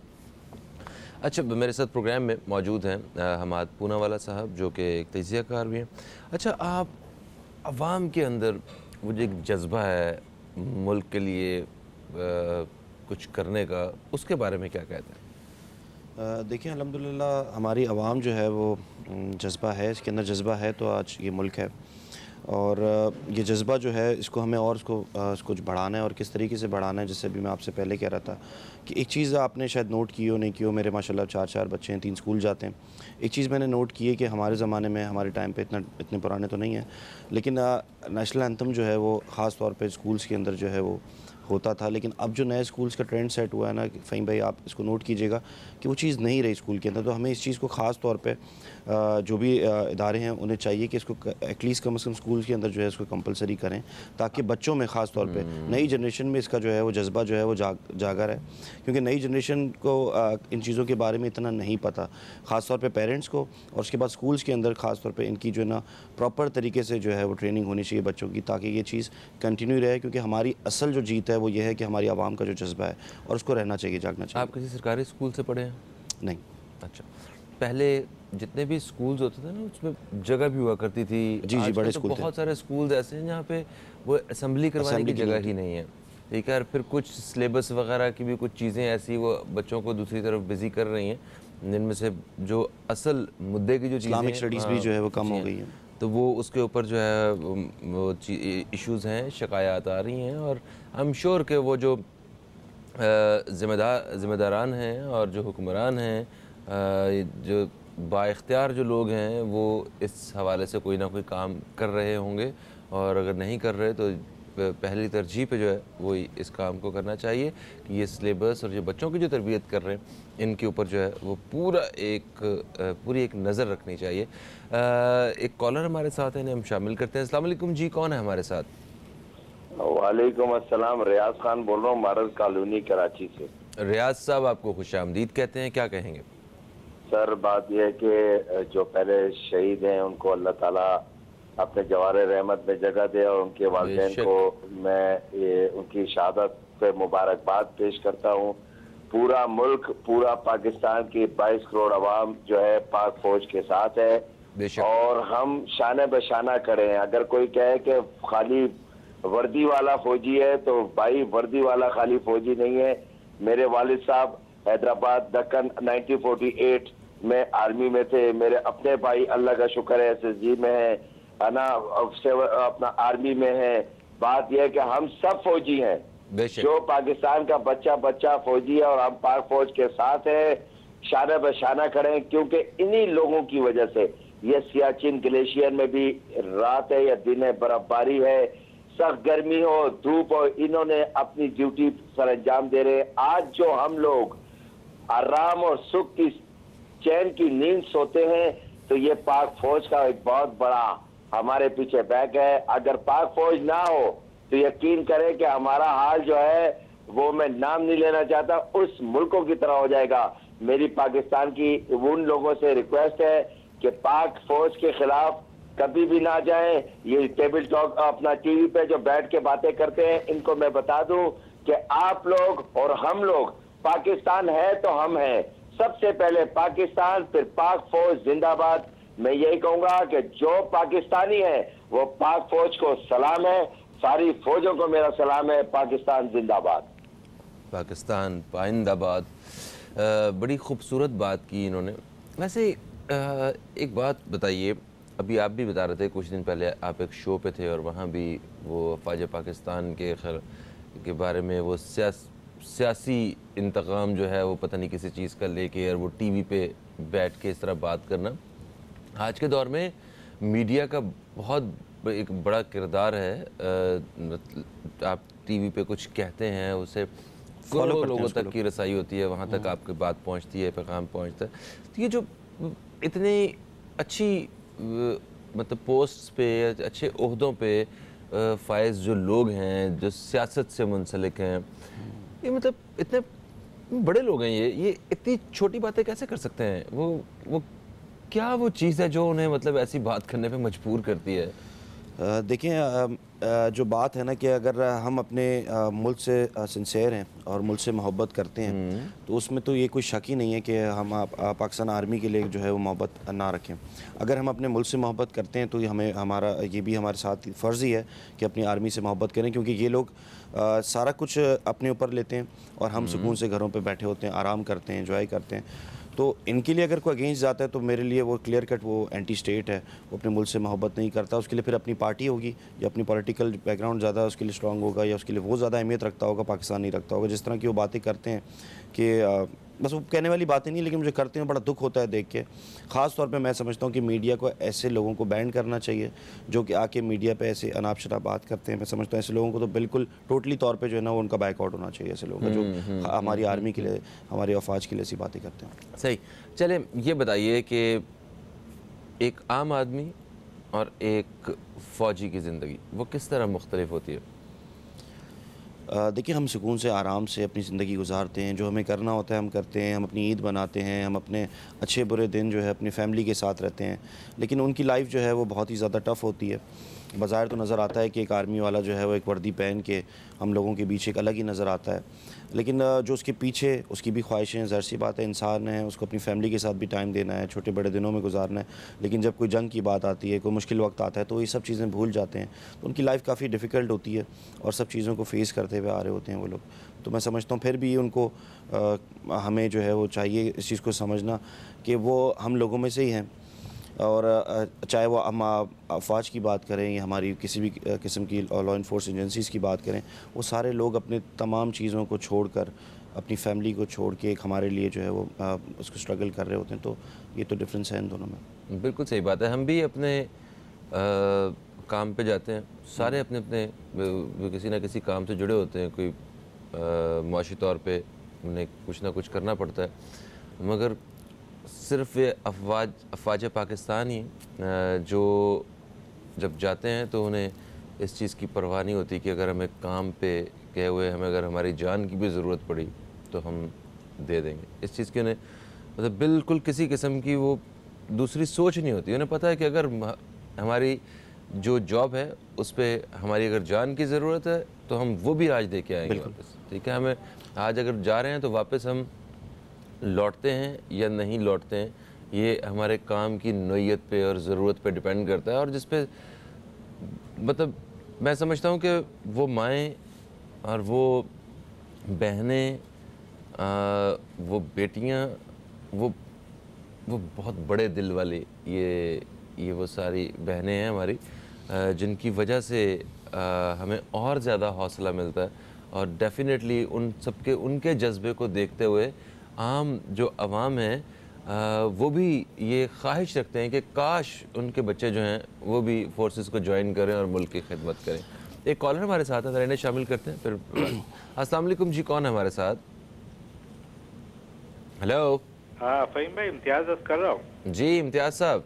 اچھا, میرے ساتھ پروگرام میں موجود ہیں حماد پونا والا صاحب جو کہ ایک تجزیہ کار بھی ہیں. اچھا, آپ عوام کے اندر وہ جو ایک جذبہ ہے ملک کے لیے کچھ کرنے کا, اس کے بارے میں کیا کہتے ہیں؟ دیکھیں الحمدللہ ہماری عوام جو ہے وہ جذبہ ہے, اس کے اندر جذبہ ہے تو آج یہ ملک ہے. اور یہ جذبہ جو ہے اس کو ہمیں اور اس کو بڑھانا ہے. اور کس طریقے سے بڑھانا ہے, جیسے بھی میں آپ سے پہلے کہہ رہا تھا کہ ایک چیز آپ نے شاید نوٹ کی ہو نہیں کی ہو, میرے ماشاءاللہ 4 بچے ہیں, 3 اسکول جاتے ہیں. ایک چیز میں نے نوٹ کی ہے کہ ہمارے زمانے میں, ہمارے ٹائم پہ اتنے پرانے تو نہیں ہیں, لیکن نیشنل اینتھم جو ہے وہ خاص طور پہ اسکولس کے اندر جو ہے وہ ہوتا تھا. لیکن اب جو نئے اسکولس کا ٹرینڈ سیٹ ہوا ہے نا فہیم بھائی, آپ اس کو نوٹ کیجئے گا کہ وہ چیز نہیں رہی اسکول کے اندر. تو ہمیں اس چیز کو خاص طور پہ جو بھی ادارے ہیں انہیں چاہیے کہ اس کو ایٹ لیسٹ کم از کم اسکول کے اندر جو ہے اس کو کمپلسری کریں, تاکہ بچوں میں خاص طور پہ نئی جنریشن میں اس کا جو ہے وہ جذبہ جو ہے وہ جاگر ہے. کیونکہ نئی جنریشن کو ان چیزوں کے بارے میں اتنا نہیں پتہ, خاص طور پہ پیرنٹس کو, اور اس کے بعد اسکولس کے اندر خاص طور پہ ان کی جو ہے نا پراپر طریقے سے جو ہے وہ ٹریننگ ہونی چاہیے بچوں کی, تاکہ یہ چیز کنٹینیو رہے. کیونکہ ہماری اصل جو جیت ہے وہ یہ ہے کہ ہماری عوام کا جو جذبہ ہے اور اس کو رہنا چاہیے, جاگنا چاہیے. آپ کسی سرکاری اسکول سے پڑھے ہیں؟ نہیں. اچھا, پہلے جتنے بھی اسکولز ہوتے تھے نا اس میں جگہ بھی ہوا کرتی تھی. جی بڑے اسکول تھے. بہت سارے اسکولز ایسے ہیں جہاں پہ وہ اسمبلی کروانے کی جگہ ہی نہیں ہے. ٹھیک ہے, اور پھر کچھ سلیبس وغیرہ کی بھی کچھ چیزیں ایسی وہ بچوں کو دوسری طرف بزی کر رہی ہیں, جن میں سے جو اصل مدعے کی جو چیزیں اسلامک اسٹڈیز بھی جو ہے وہ کم ہو گئی ہیں, تو وہ اس کے اوپر جو ہے وہ ایشوز ہیں, شکایات آ رہی ہیں. اور آئی ایم شیور کہ وہ جو ذمہ داران ہیں اور جو حکمران ہیں, جو با اختیار جو لوگ ہیں, وہ اس حوالے سے کوئی نہ کوئی کام کر رہے ہوں گے. اور اگر نہیں کر رہے تو پہلی ترجیح پہ جو ہے وہ اس کام کو کرنا چاہیے کہ یہ سلیبس اور جو بچوں کی جو تربیت کر رہے ہیں ان کے اوپر جو ہے وہ پوری ایک نظر رکھنی چاہیے. ایک کالر ہمارے ساتھ ہیں, انہیں ہم شامل کرتے ہیں. السلام علیکم جی, کون ہے ہمارے ساتھ؟ وعلیکم السلام, ریاض خان بول رہا ہوں, مارل کالونی کراچی سے. ریاض صاحب آپ کو خوش آمدید کہتے ہیں, کیا کہیں گے؟ سر بات یہ ہے کہ جو پہلے شہید ہیں ان کو اللہ تعالیٰ اپنے جوار رحمت میں جگہ دے, اور ان کے والدین کو میں ان کی شہادت پہ مبارکباد پیش کرتا ہوں. پورا ملک, پورا پاکستان کی 22 کروڑ عوام جو ہے پاک فوج کے ساتھ ہے, اور ہم شانہ بشانہ کھڑے ہیں. اگر کوئی کہے کہ خالی وردی والا فوجی ہے تو بھائی وردی والا خالی فوجی نہیں ہے. میرے والد صاحب حیدرآباد دکن 1948 میں آرمی میں تھے. میرے اپنے بھائی اللہ کا شکر ہے SSG میں ہیں, اپنا آرمی میں ہیں. بات یہ ہے کہ ہم سب فوجی ہیں, جو پاکستان کا بچہ فوجی ہے, اور ہم پاک فوج کے ساتھ ہیں, شانہ بشانہ کھڑے ہیں. کیونکہ انہی لوگوں کی وجہ سے یہ سیاچن گلیشیئر میں بھی رات ہے یا دن ہے, برف باری ہے, سخت گرمی ہو, دھوپ ہو, انہوں نے اپنی ڈیوٹی سر انجام دے رہے. آج جو ہم لوگ آرام اور سکھ کی چین کی نیند سوتے ہیں تو یہ پاک فوج کا ایک بہت بڑا ہمارے پیچھے بیک ہے. اگر پاک فوج نہ ہو تو یقین کریں کہ ہمارا حال جو ہے وہ میں نام نہیں لینا چاہتا, اس ملکوں کی طرح ہو جائے گا. میری پاکستان کی ان لوگوں سے ریکویسٹ ہے کہ پاک فوج کے خلاف کبھی بھی نہ جائیں. یہ ٹیبل ٹاک اپنا ٹی وی پہ جو بیٹھ کے باتیں کرتے ہیں, ان کو میں بتا دوں کہ آپ لوگ اور ہم لوگ, پاکستان ہے تو ہم ہیں. سب سے پہلے پاکستان, پھر پاک فوج زندہ باد. میں یہی کہوں گا کہ جو پاکستانی ہے وہ پاک فوج کو سلام ہے, ساری فوجوں کو میرا سلام ہے. پاکستان زندہ باد. پاکستان پائندہ باد. بڑی خوبصورت بات کی انہوں نے. ویسے ایک بات بتائیے, ابھی آپ بھی بتا رہے تھے کچھ دن پہلے آپ ایک شو پہ تھے اور وہاں بھی وہ افواج پاکستان کے بارے میں وہ سیاسی انتقام جو ہے وہ پتہ نہیں کسی چیز کا لے کے, اور وہ ٹی وی پہ بیٹھ کے اس طرح بات کرنا. آج کے دور میں میڈیا کا بہت ایک بڑا کردار ہے. آپ ٹی وی پہ کچھ کہتے ہیں, اسے کروڑوں لوگوں تک کی رسائی ہوتی ہے, وہاں تک آپ کی بات پہنچتی ہے, پیغام پہنچتا ہے. تو یہ جو اتنی اچھی مطلب پوسٹس پہ, اچھے عہدوں پہ فائز جو لوگ ہیں, جو سیاست سے منسلک ہیں, یہ مطلب اتنے بڑے لوگ ہیں, یہ اتنی چھوٹی باتیں کیسے کر سکتے ہیں؟ وہ کیا وہ چیز ہے جو انہیں مطلب ایسی بات کرنے پہ مجبور کرتی ہے؟ دیکھیں جو بات ہے نا کہ اگر ہم اپنے ملک سے سنسیئر ہیں اور ملک سے محبت کرتے ہیں تو اس میں تو یہ کوئی شک ہی نہیں ہے کہ ہم پاکستان آرمی کے لیے جو ہے وہ محبت نہ رکھیں. اگر ہم اپنے ملک سے محبت کرتے ہیں تو یہ بھی ہمارے ساتھ فرض ہی ہے کہ اپنی آرمی سے محبت کریں, کیونکہ یہ لوگ سارا کچھ اپنے اوپر لیتے ہیں اور ہم سکون سے گھروں پہ بیٹھے ہوتے ہیں, آرام کرتے ہیں, انجوائے کرتے ہیں. تو ان کے لیے اگر کوئی اگینسٹ جاتا ہے تو میرے لیے وہ کلیئر کٹ وہ اینٹی اسٹیٹ ہے, وہ اپنے ملک سے محبت نہیں کرتا. اس کے لیے پھر اپنی پارٹی ہوگی یا اپنی پولیٹیکل بیک گراؤنڈ زیادہ اس کے لیے اسٹرانگ ہوگا, یا اس کے لیے وہ زیادہ اہمیت رکھتا ہوگا, پاکستان نہیں رکھتا ہوگا. جس طرح کی وہ باتیں کرتے ہیں کہ بس وہ کہنے والی باتیں نہیں, لیکن مجھے کرتے ہیں بڑا دکھ ہوتا ہے دیکھ کے. خاص طور پہ میں سمجھتا ہوں کہ میڈیا کو ایسے لوگوں کو بین کرنا چاہیے جو کہ آ کے میڈیا پہ ایسے اناپ شناپ بات کرتے ہیں. میں سمجھتا ہوں ایسے لوگوں کو تو بالکل ٹوٹلی طور پہ جو ہے نا وہ ان کا بیک آؤٹ ہونا چاہیے, ایسے لوگوں کا جو ہماری آرمی کے لیے, ہماری افواج کے لیے ایسی باتیں کرتے ہیں. صحیح. چلیں یہ بتائیے کہ ایک عام آدمی اور ایک فوجی کی زندگی وہ کس طرح مختلف ہوتی ہے؟ دیکھیں ہم سکون سے آرام سے اپنی زندگی گزارتے ہیں, جو ہمیں کرنا ہوتا ہے ہم کرتے ہیں, ہم اپنی عید مناتے ہیں, ہم اپنے اچھے برے دن جو ہے اپنی فیملی کے ساتھ رہتے ہیں. لیکن ان کی لائف جو ہے وہ بہت ہی زیادہ ٹف ہوتی ہے. بظاہر تو نظر آتا ہے کہ ایک آرمی والا جو ہے وہ ایک وردی پہن کے ہم لوگوں کے بیچ ایک الگ ہی نظر آتا ہے, لیکن جو اس کے پیچھے اس کی بھی خواہشیں, ظاہر سی بات ہے انسان ہے, اس کو اپنی فیملی کے ساتھ بھی ٹائم دینا ہے, چھوٹے بڑے دنوں میں گزارنا ہے. لیکن جب کوئی جنگ کی بات آتی ہے, کوئی مشکل وقت آتا ہے تو یہ سب چیزیں بھول جاتے ہیں. تو ان کی لائف کافی ڈیفیکلٹ ہوتی ہے اور سب چیزوں کو فیس کرتے ہوئے آ رہے ہوتے ہیں وہ لوگ. تو میں سمجھتا ہوں پھر بھی ان کو ہمیں جو ہے وہ چاہیے اس چیز کو سمجھنا کہ وہ ہم لوگوں میں سے ہی ہیں, اور چاہے وہ ہم افواج کی بات کریں یا ہماری کسی بھی قسم کی لا انفورس ایجنسیز کی بات کریں, وہ سارے لوگ اپنے تمام چیزوں کو چھوڑ کر, اپنی فیملی کو چھوڑ کے ایک ہمارے لیے جو ہے وہ اس کو اسٹرگل کر رہے ہوتے ہیں. تو یہ تو ڈفرینس ہے ان دونوں میں. بالکل صحیح بات ہے. ہم بھی اپنے کام پہ جاتے ہیں, سارے اپنے اپنے کسی نہ کسی کام سے جڑے ہوتے ہیں. کوئی معاشی طور پہ انہیں کچھ نہ کچھ کرنا پڑتا ہے, مگر صرف یہ افواج پاکستان ہی جو جب جاتے ہیں تو انہیں اس چیز کی پرواہ نہیں ہوتی کہ اگر ہمیں کام پہ گئے ہوئے ہمیں اگر ہماری جان کی بھی ضرورت پڑی تو ہم دے دیں گے. اس چیز کی انہیں مطلب بالکل کسی قسم کی وہ دوسری سوچ نہیں ہوتی. انہیں پتہ ہے کہ اگر ہماری جو جاب ہے اس پہ ہماری اگر جان کی ضرورت ہے تو ہم وہ بھی آج دے کے آئیں گے واپس. ٹھیک ہے, ہمیں آج اگر جا رہے ہیں تو واپس ہم لوٹتے ہیں یا نہیں لوٹتے ہیں, یہ ہمارے کام کی نوعیت پہ اور ضرورت پہ ڈیپینڈ کرتا ہے. اور جس پہ مطلب میں سمجھتا ہوں کہ وہ مائیں اور وہ بہنیں, وہ بیٹیاں, وہ بہت بڑے دل والی یہ وہ ساری بہنیں ہیں ہماری, جن کی وجہ سے ہمیں اور زیادہ حوصلہ ملتا ہے. اور ڈیفینیٹلی ان سب کے ان کے جذبے کو دیکھتے ہوئے عام جو عوام ہیں وہ بھی یہ خواہش رکھتے ہیں کہ کاش ان کے بچے جو ہیں وہ بھی فورسز کو جوائن کریں اور ملک کی خدمت کریں. ایک کالر ہمارے ساتھ ہے, ذرا انہیں شامل کرتے ہیں پھر. السلام علیکم جی, کون ہے ہمارے ساتھ؟ ہیلو. ہاں فہیم بھائی, امتیاز کر رہا ہوں. جی امتیاز صاحب.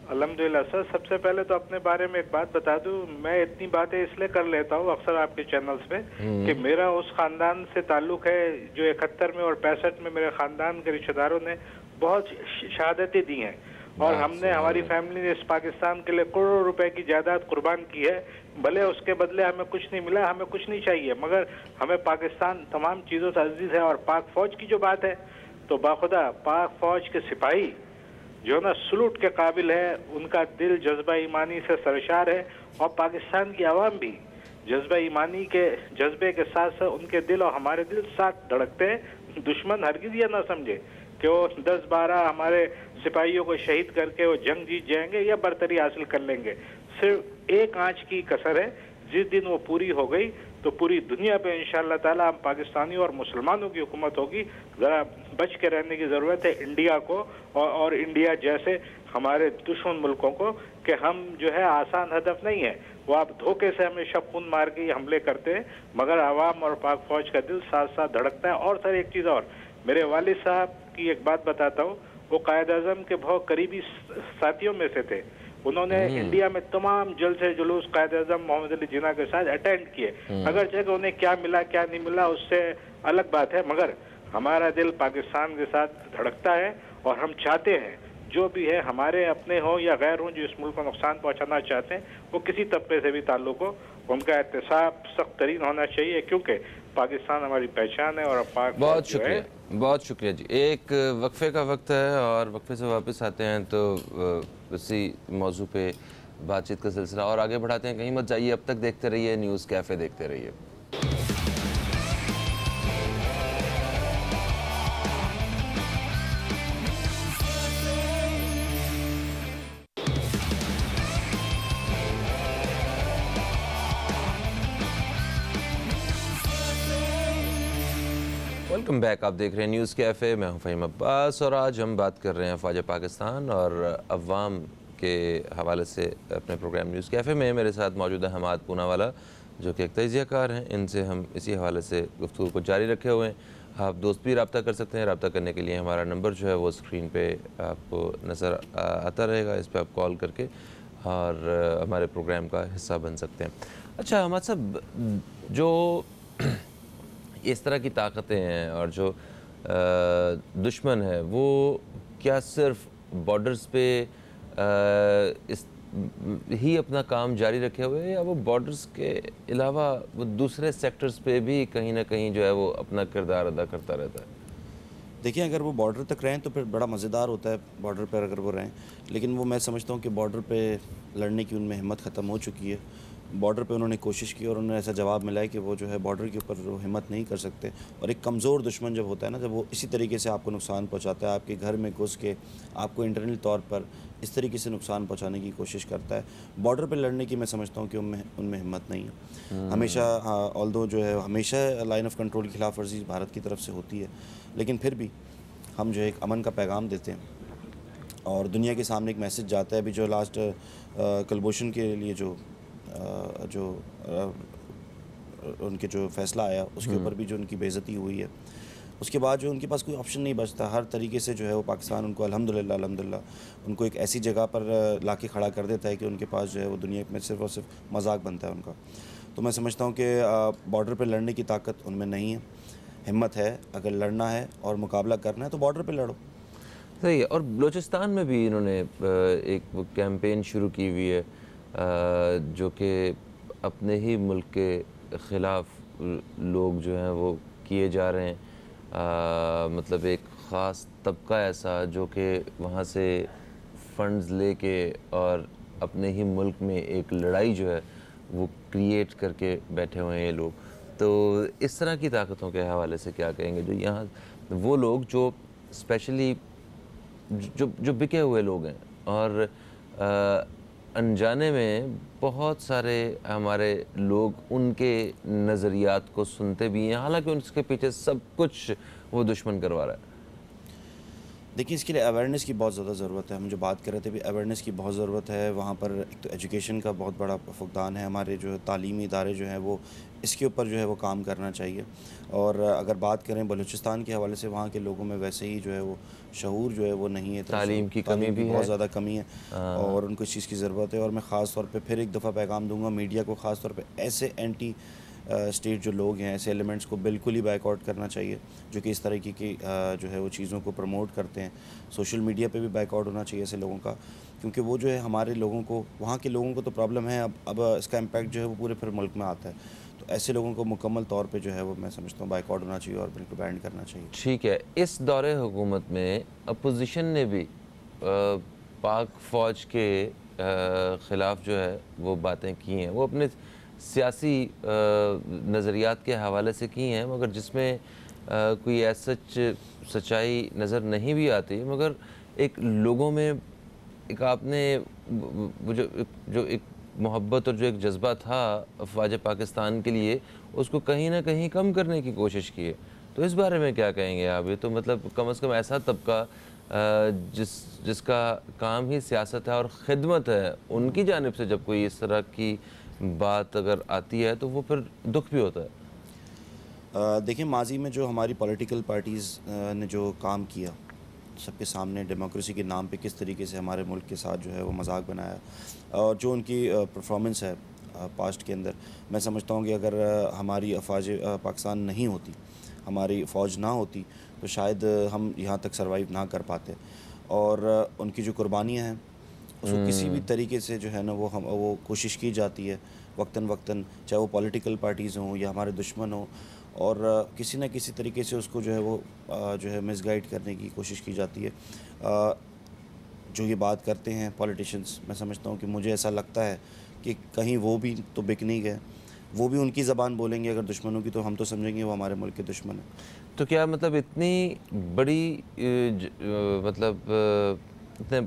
الحمدللہ سر, سب سے پہلے تو اپنے بارے میں ایک بات بتا دوں, میں اتنی باتیں اس لیے کر لیتا ہوں اکثر آپ کے چینلز پہ کہ میرا اس خاندان سے تعلق ہے جو 71 میں اور 65 میں میرے خاندان کے رشتہ داروں نے بہت شہادتیں دی ہیں, اور ہم نے, ہماری فیملی نے اس پاکستان کے لیے کروڑوں روپے کی جائیداد قربان کی ہے. بھلے اس کے بدلے ہمیں کچھ نہیں ملا, ہمیں کچھ نہیں چاہیے, مگر ہمیں پاکستان تمام چیزوں سے عزیز ہے. اور پاک فوج کی جو بات ہے تو باخدا پاک فوج کے سپاہی جو نا سلوٹ کے قابل ہے, ان کا دل جذبہ ایمانی سے سرشار ہے, اور پاکستان کی عوام بھی جذبہ ایمانی کے جذبے کے ساتھ ساتھ ان کے دل اور ہمارے دل ساتھ دھڑکتے ہیں. دشمن ہرگز یہ نہ سمجھے کہ وہ 10-12 ہمارے سپاہیوں کو شہید کر کے وہ جنگ جیت جائیں گے یا برتری حاصل کر لیں گے. صرف ایک آنچ کی کسر ہے, جس دن وہ پوری ہو گئی تو پوری دنیا پہ انشاءاللہ تعالی ہم پاکستانیوں اور مسلمانوں کی حکومت ہوگی. ذرا بچ کے رہنے کی ضرورت ہے انڈیا کو اور انڈیا جیسے ہمارے دشمن ملکوں کو, کہ ہم جو ہے آسان ہدف نہیں ہے. وہ آپ دھوکے سے ہمیشہ خون مار کے حملے کرتے ہیں, مگر عوام اور پاک فوج کا دل ساتھ ساتھ دھڑکتا ہے. اور سر ایک چیز اور, میرے والد صاحب کی ایک بات بتاتا ہوں, وہ قائد اعظم کے بہت قریبی ساتھیوں میں سے تھے. انہوں نے انڈیا میں تمام جلسے جلوس قائد اعظم محمد علی جناح کے ساتھ اٹینڈ کیے. اگرچہ کہ انہیں کیا ملا کیا نہیں ملا اس سے الگ بات ہے, مگر ہمارا دل پاکستان کے ساتھ دھڑکتا ہے, اور ہم چاہتے ہیں جو بھی ہے ہمارے اپنے ہوں یا غیر ہوں جو اس ملک کو نقصان پہنچانا چاہتے ہیں وہ کسی طبقے سے بھی تعلق ہو ان کا احتساب سخت ترین ہونا چاہیے، کیونکہ پاکستان ہماری پہچان ہے اور پاک بہت جو ہے شکریہ، بہت شکریہ جی. ایک وقفے کا وقت ہے اور وقفے سے واپس آتے ہیں تو اسی موضوع پہ بات چیت کا سلسلہ اور آگے بڑھاتے ہیں. کہیں مت جائیے، اب تک دیکھتے رہیے نیوز کیفے، دیکھتے رہیے. Welcome back. آپ دیکھ رہے ہیں نیوز کیفے، میں ہوں فہیم عباس اور آج ہم بات کر رہے ہیں افواج پاکستان اور عوام کے حوالے سے اپنے پروگرام نیوز کیفے میں. میرے ساتھ موجود ہے حماد پوناوالا جو کہ ایک تجزیہ کار ہیں. ان سے ہم اسی حوالے سے گفتگو کو جاری رکھے ہوئے ہیں. آپ دوست بھی رابطہ کر سکتے ہیں. رابطہ کرنے کے لیے ہمارا نمبر جو ہے وہ اسکرین پہ آپ کو نظر آتا رہے گا. اس پہ آپ کال کر کے اور ہمارے پروگرام کا حصہ بن سکتے ہیں. اچھا حماد صاحب، جو اس طرح کی طاقتیں ہیں اور جو دشمن ہے وہ کیا صرف بارڈرز پہ ہی اپنا کام جاری رکھے ہوئے ہیں یا وہ بارڈرز کے علاوہ وہ دوسرے سیکٹرز پہ بھی کہیں نہ کہیں جو ہے وہ اپنا کردار ادا کرتا رہتا ہے؟ دیکھیں، اگر وہ بارڈر تک رہیں تو پھر بڑا مزیدار ہوتا ہے بارڈر پر اگر وہ رہیں، لیکن وہ میں سمجھتا ہوں کہ بارڈر پہ لڑنے کی ان میں ہمت ختم ہو چکی ہے. بارڈر پہ انہوں نے کوشش کی اور انہوں نے ایسا جواب ملا ہے کہ وہ جو ہے بارڈر کے اوپر وہ ہمت نہیں کر سکتے. اور ایک کمزور دشمن جب ہوتا ہے نا، جب وہ اسی طریقے سے آپ کو نقصان پہنچاتا ہے، آپ کے گھر میں گھس کے آپ کو انٹرنل طور پر اس طریقے سے نقصان پہنچانے کی کوشش کرتا ہے، بارڈر پہ لڑنے کی میں سمجھتا ہوں کہ ان میں ہمت نہیں ہے. ہمیشہ آلدو جو ہے ہمیشہ لائن آف کنٹرول کی خلاف ورزی بھارت کی طرف سے ہوتی ہے، لیکن پھر بھی ہم جو ایک امن کا پیغام دیتے ہیں اور دنیا کے سامنے ایک میسج جاتا ہے. ابھی جو لاسٹ کلبھوشن کے لیے جو ان کے جو فیصلہ آیا اس کے اوپر بھی جو ان کی بے عزتی ہوئی ہے، اس کے بعد جو ان کے پاس کوئی آپشن نہیں بچتا. ہر طریقے سے جو ہے وہ پاکستان ان کو الحمدللہ ان کو ایک ایسی جگہ پر لا کے کھڑا کر دیتا ہے کہ ان کے پاس جو ہے وہ دنیا میں صرف اور صرف مذاق بنتا ہے ان کا. تو میں سمجھتا ہوں کہ بارڈر پہ لڑنے کی طاقت ان میں نہیں ہے. ہمت ہے، اگر لڑنا ہے اور مقابلہ کرنا ہے تو بارڈر پہ لڑو. صحیح ہے. اور بلوچستان میں بھی انہوں نے ایک کیمپین شروع کی ہوئی ہے جو کہ اپنے ہی ملک کے خلاف لوگ جو ہیں وہ کیے جا رہے ہیں. مطلب ایک خاص طبقہ ایسا جو کہ وہاں سے فنڈز لے کے اور اپنے ہی ملک میں ایک لڑائی جو ہے وہ کریٹ کر کے بیٹھے ہوئے ہیں یہ لوگ. تو اس طرح کی طاقتوں کے حوالے سے کیا کہیں گے جو یہاں وہ لوگ جو اسپیشلی جو بکے ہوئے لوگ ہیں اور انجانے میں بہت سارے ہمارے لوگ ان کے نظریات کو سنتے بھی ہیں، حالانکہ ان کے پیچھے سب کچھ وہ دشمن کروا رہا ہے؟ دیکھیں، اس کے لیے اویئرنیس کی بہت زیادہ ضرورت ہے. ہم جو بات کر رہے تھے بھی اویئرنیس کی بہت ضرورت ہے. وہاں پر ایک تو ایجوکیشن کا بہت بڑا فقدان ہے. ہمارے جو تعلیمی ادارے جو ہیں وہ اس کے اوپر جو ہے وہ کام کرنا چاہیے. اور اگر بات کریں بلوچستان کے حوالے سے، وہاں کے لوگوں میں ویسے ہی جو ہے وہ شعور جو ہے وہ نہیں ہے. تعلیم کی کمی بھی ہے، بہت زیادہ کمی ہے اور ان کو اس چیز کی ضرورت ہے. اور میں خاص طور پہ پھر ایک دفعہ پیغام دوں گا میڈیا کو، خاص طور پہ ایسے اینٹی اسٹیٹ جو لوگ ہیں، ایسے ایلیمنٹس کو بالکل ہی بائک آؤٹ کرنا چاہیے جو کہ اس طریقے کی جو ہے وہ چیزوں کو پروموٹ کرتے ہیں. سوشل میڈیا پہ بھی بائک آؤٹ ہونا چاہیے ایسے لوگوں کا، کیونکہ وہ جو ہے ہمارے لوگوں کو، وہاں کے لوگوں کو تو پرابلم ہے، اب اس کا امپیکٹ جو ہے وہ پورے پھر ملک میں آتا ہے. تو ایسے لوگوں کو مکمل طور پہ جو ہے وہ میں سمجھتا ہوں بائک آؤٹ ہونا چاہیے اور بالکل بینڈ کرنا چاہیے. ٹھیک ہے. اس دور حکومت میں اپوزیشن نے بھی پاک فوج کے خلاف جو ہے وہ باتیں کی ہیں، وہ اپنے سیاسی نظریات کے حوالے سے کی ہیں، مگر جس میں کوئی ایسا سچائی نظر نہیں بھی آتی. مگر ایک لوگوں میں ایک آپ نے وہ جو ایک محبت اور جو ایک جذبہ تھا افواج پاکستان کے لیے، اس کو کہیں نہ کہیں کم کرنے کی کوشش کی ہے. تو اس بارے میں کیا کہیں گے آپ؟ یہ تو مطلب کم از کم ایسا طبقہ جس کا کام ہی سیاست ہے اور خدمت ہے، ان کی جانب سے جب کوئی اس طرح کی بات اگر آتی ہے تو وہ پھر دکھ بھی ہوتا ہے. دیکھیں، ماضی میں جو ہماری پولیٹیکل پارٹیز نے جو کام کیا سب کے سامنے، ڈیموکریسی کے نام پہ کس طریقے سے ہمارے ملک کے ساتھ جو ہے وہ مذاق بنایا، اور جو ان کی پرفارمنس ہے پاسٹ کے اندر، میں سمجھتا ہوں کہ اگر ہماری افواج پاکستان نہیں ہوتی، ہماری فوج نہ ہوتی، تو شاید ہم یہاں تک سروائیو نہ کر پاتے. اور ان کی جو قربانیاں ہیں اس کو کسی بھی طریقے سے جو ہے نا وہ کوشش کی جاتی ہے وقتاً وقتاً، چاہے وہ پولیٹیکل پارٹیز ہوں یا ہمارے دشمن ہوں، اور کسی نہ کسی طریقے سے اس کو جو ہے وہ جو ہے مس گائیڈ کرنے کی کوشش کی جاتی ہے. جو یہ بات کرتے ہیں پولیٹیشنز، میں سمجھتا ہوں کہ مجھے ایسا لگتا ہے کہ کہیں وہ بھی تو بک نہیں گئے، وہ بھی ان کی زبان بولیں گے اگر دشمنوں کی، تو ہم تو سمجھیں گے وہ ہمارے ملک کے دشمن ہیں. تو کیا مطلب اتنی بڑی مطلب اتنے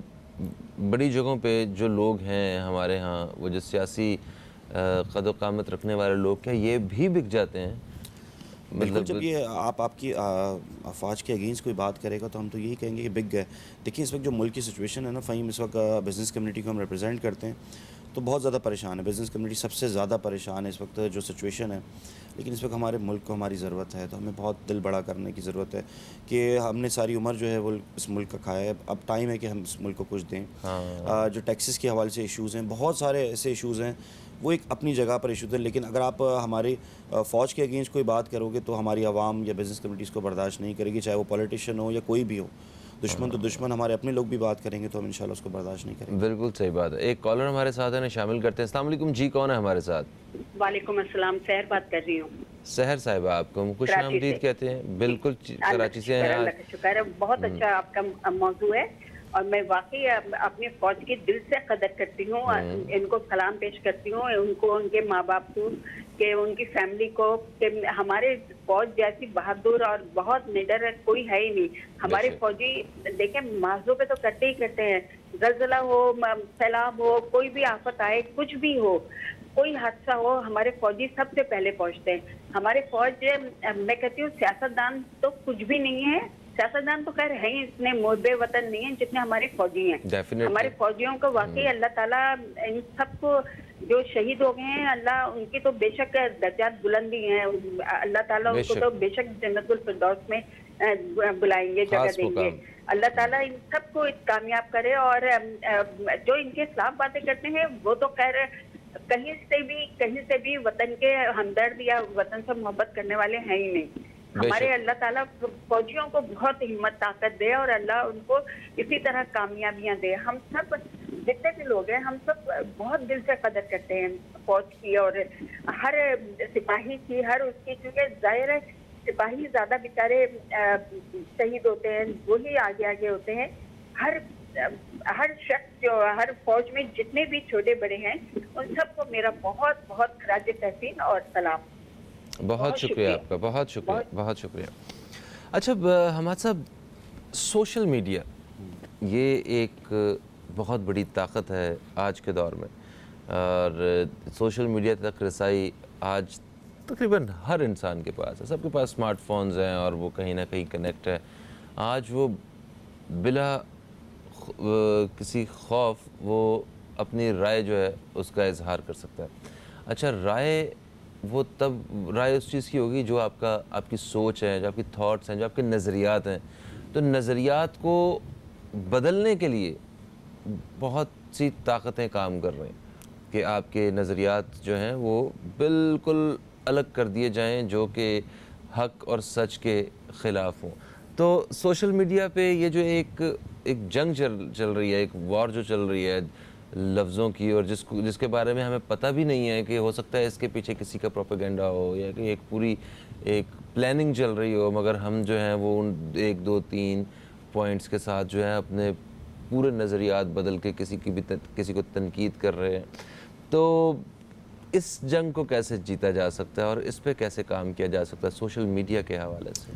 بڑی جگہوں پہ جو لوگ ہیں ہمارے ہاں، وہ جو سیاسی قد و قامت رکھنے والے لوگ، کیا یہ بھی بک جاتے ہیں؟ بالکل، جب یہ آپ کی افواج کے اگینسٹ کوئی بات کرے گا تو ہم تو یہی کہیں گے کہ بک گئے. دیکھیں اس وقت جو ملک کی سچویشن ہے نا فہیم، اس وقت بزنس کمیونٹی کو ہم ریپرزینٹ کرتے ہیں تو بہت زیادہ پریشان ہے. بزنس کمیونٹی سب سے زیادہ پریشان ہے اس وقت جو سچویشن ہے. لیکن اس وقت ہمارے ملک کو ہماری ضرورت ہے، تو ہمیں بہت دل بڑا کرنے کی ضرورت ہے کہ ہم نے ساری عمر جو ہے وہ اس ملک کا کھایا ہے، اب ٹائم ہے کہ ہم اس ملک کو کچھ دیں. جو ٹیکسز کے حوالے سے ایشوز ہیں، بہت سارے ایسے ایشوز ہیں، وہ ایک اپنی جگہ پر ایشوز ہیں. لیکن اگر آپ ہماری فوج کے اگینسٹ کوئی بات کرو گے تو ہماری عوام یا بزنس کمیونٹیز کو برداشت نہیں کرے گی، چاہے وہ پولیٹیشین ہو یا کوئی بھی ہو. دشمن تو دشمن، ہمارے اپنے لوگ بھی بات کریں گے تو ہم انشاءاللہ اس کو برداشت نہیں کریں گے. بالکل صحیح بات ہے. ایک کالر ہمارے ساتھ ہے، شامل کرتے ہیں. السلام علیکم جی، کون ہے ہمارے ساتھ؟ وعلیکم السلام، سحر بات کر رہی ہوں. سحر صاحبہ، آپ کو خوش آمدید کہتے ہیں. بالکل کراچی سے ہیں. اللہ کا شکر ہے، بہت اچھا آپ کا موضوع ہے اور میں واقعی اپنی فوج کی دل سے قدر کرتی ہوں. ان کو سلام پیش کرتی ہوں، ان کو، ان کے ماں باپ کو، کہ ان کی فیملی کو، کہ ہمارے فوج جیسی بہادر اور بہت نڈر کوئی ہے ہی نہیں. ہمارے فوجی دیکھیں معاذوں پہ تو کرتے ہی کرتے ہیں. زلزلہ ہو، سیلاب ہو، کوئی بھی آفت آئے، کچھ بھی ہو، کوئی حادثہ ہو، ہمارے فوجی سب سے پہلے پہنچتے ہیں. ہمارے فوج، میں کہتی ہوں سیاستدان تو کچھ بھی نہیں ہے، سیاستدان تو خیر ہے ہی اتنے محب وطن نہیں ہیں جتنے ہمارے فوجی ہیں. ہمارے فوجیوں کو واقعی اللہ تعالیٰ ان سب کو جو شہید ہو گئے ہیں، اللہ ان کی تو بے شک درجات بلندی ہیں. اللہ تعالیٰ ان کو تو بے شک جنت الفردوس میں بلائیں گے، جگہ دیں گے. اللہ تعالیٰ ان سب کو کامیاب کرے. اور جو ان کے خلاف باتیں کرتے ہیں وہ تو خیر کہیں سے بھی وطن کے ہمدرد یا وطن سے محبت کرنے والے ہیں ہی نہیں. ہمارے اللہ تعالیٰ فوجیوں کو بہت ہمت طاقت دے اور اللہ ان کو اسی طرح کامیابیاں دے. ہم سب جتنے بھی لوگ ہیں، ہم سب بہت دل سے قدر کرتے ہیں فوج کی اور ہر سپاہی کی، ہر اس کی، کیونکہ ظاہر ہے سپاہی زیادہ بیچارے شہید ہوتے ہیں، وہی آگے آگے ہوتے ہیں. ہر شخص جو ہر فوج میں جتنے بھی چھوٹے بڑے ہیں، ان سب کو میرا بہت بہت خراج تحسین اور سلام. بہت شکریہ آپ کا، بہت شکریہ، بہت شکریہ. اچھا حماد صاحب، سوشل میڈیا یہ ایک بہت بڑی طاقت ہے آج کے دور میں، اور سوشل میڈیا تک رسائی آج تقریباً ہر انسان کے پاس ہے. سب کے پاس اسمارٹ فونز ہیں اور وہ کہیں نہ کہیں کنیکٹ ہے. آج وہ بلا کسی خوف وہ اپنی رائے جو ہے اس کا اظہار کر سکتا ہے. اچھا، رائے اس چیز کی ہوگی جو آپ کی سوچ ہے، جو آپ کی تھاٹس ہیں، جو آپ کے نظریات ہیں. تو نظریات کو بدلنے کے لیے بہت سی طاقتیں کام کر رہی ہیں کہ آپ کے نظریات جو ہیں وہ بالکل الگ کر دیے جائیں جو کہ حق اور سچ کے خلاف ہوں. تو سوشل میڈیا پہ یہ جو ایک جنگ چل رہی ہے، ایک وار جو چل رہی ہے لفظوں کی، اور جس کے بارے میں ہمیں پتہ بھی نہیں ہے کہ ہو سکتا ہے اس کے پیچھے کسی کا پروپیگنڈا ہو یا کہ ایک پوری پلاننگ چل رہی ہو، مگر ہم جو ہیں وہ ان 1 2 3 پوائنٹس کے ساتھ جو ہے اپنے پورے نظریات بدل کے کسی کو تنقید کر رہے ہیں. تو اس جنگ کو کیسے جیتا جا سکتا ہے اور اس پہ کیسے کام کیا جا سکتا ہے سوشل میڈیا کے حوالے سے؟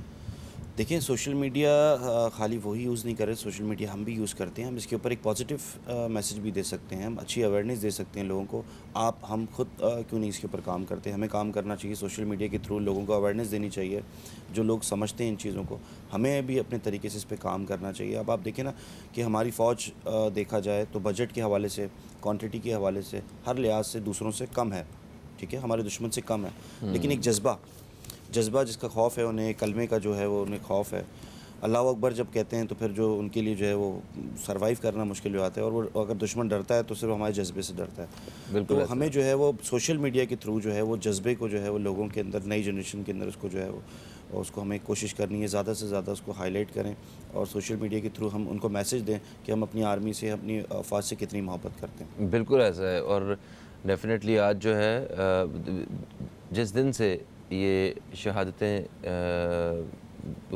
دیکھیں، سوشل میڈیا خالی وہی یوز نہیں کرے، سوشل میڈیا ہم بھی یوز کرتے ہیں. ہم اس کے اوپر ایک پازیٹیو میسج بھی دے سکتے ہیں، ہم اچھی اویئرنیس دے سکتے ہیں لوگوں کو. ہم خود کیوں نہیں اس کے اوپر کام کرتے؟ ہمیں کام کرنا چاہیے سوشل میڈیا کے تھرو، لوگوں کو اویئرنیس دینی چاہیے. جو لوگ سمجھتے ہیں ان چیزوں کو، ہمیں بھی اپنے طریقے سے اس پہ کام کرنا چاہیے. اب آپ دیکھیں نا کہ ہماری فوج دیکھا جائے تو بجٹ کے حوالے سے، کوانٹٹی کے حوالے سے، ہر لحاظ سے دوسروں سے کم ہے. ٹھیک ہے، ہمارے دشمن سے کم ہے. لیکن ایک جذبہ جس کا خوف ہے انہیں، کلمے کا جو ہے وہ انہیں خوف ہے. اللہ اکبر جب کہتے ہیں تو پھر جو ان کے لیے جو ہے وہ سروائیو کرنا مشکل ہو جاتا ہے. اور وہ اگر دشمن ڈرتا ہے تو صرف ہمارے جذبے سے ڈرتا ہے. تو ہمیں جو ہے وہ سوشل میڈیا کے تھرو جو ہے وہ جذبے کو جو ہے وہ لوگوں کے اندر، نئی جنریشن کے اندر اس کو جو ہے اور اس کو ہمیں کوشش کرنی ہے زیادہ سے زیادہ اس کو ہائی لائٹ کریں اور سوشل میڈیا کے تھرو ہم ان کو میسیج دیں کہ ہم اپنی آرمی سے اپنی افواج سے کتنی محبت کرتے ہیں. بالکل ایسا ہے. اور ڈیفینیٹلی آج جو ہے جس دن سے یہ شہادتیں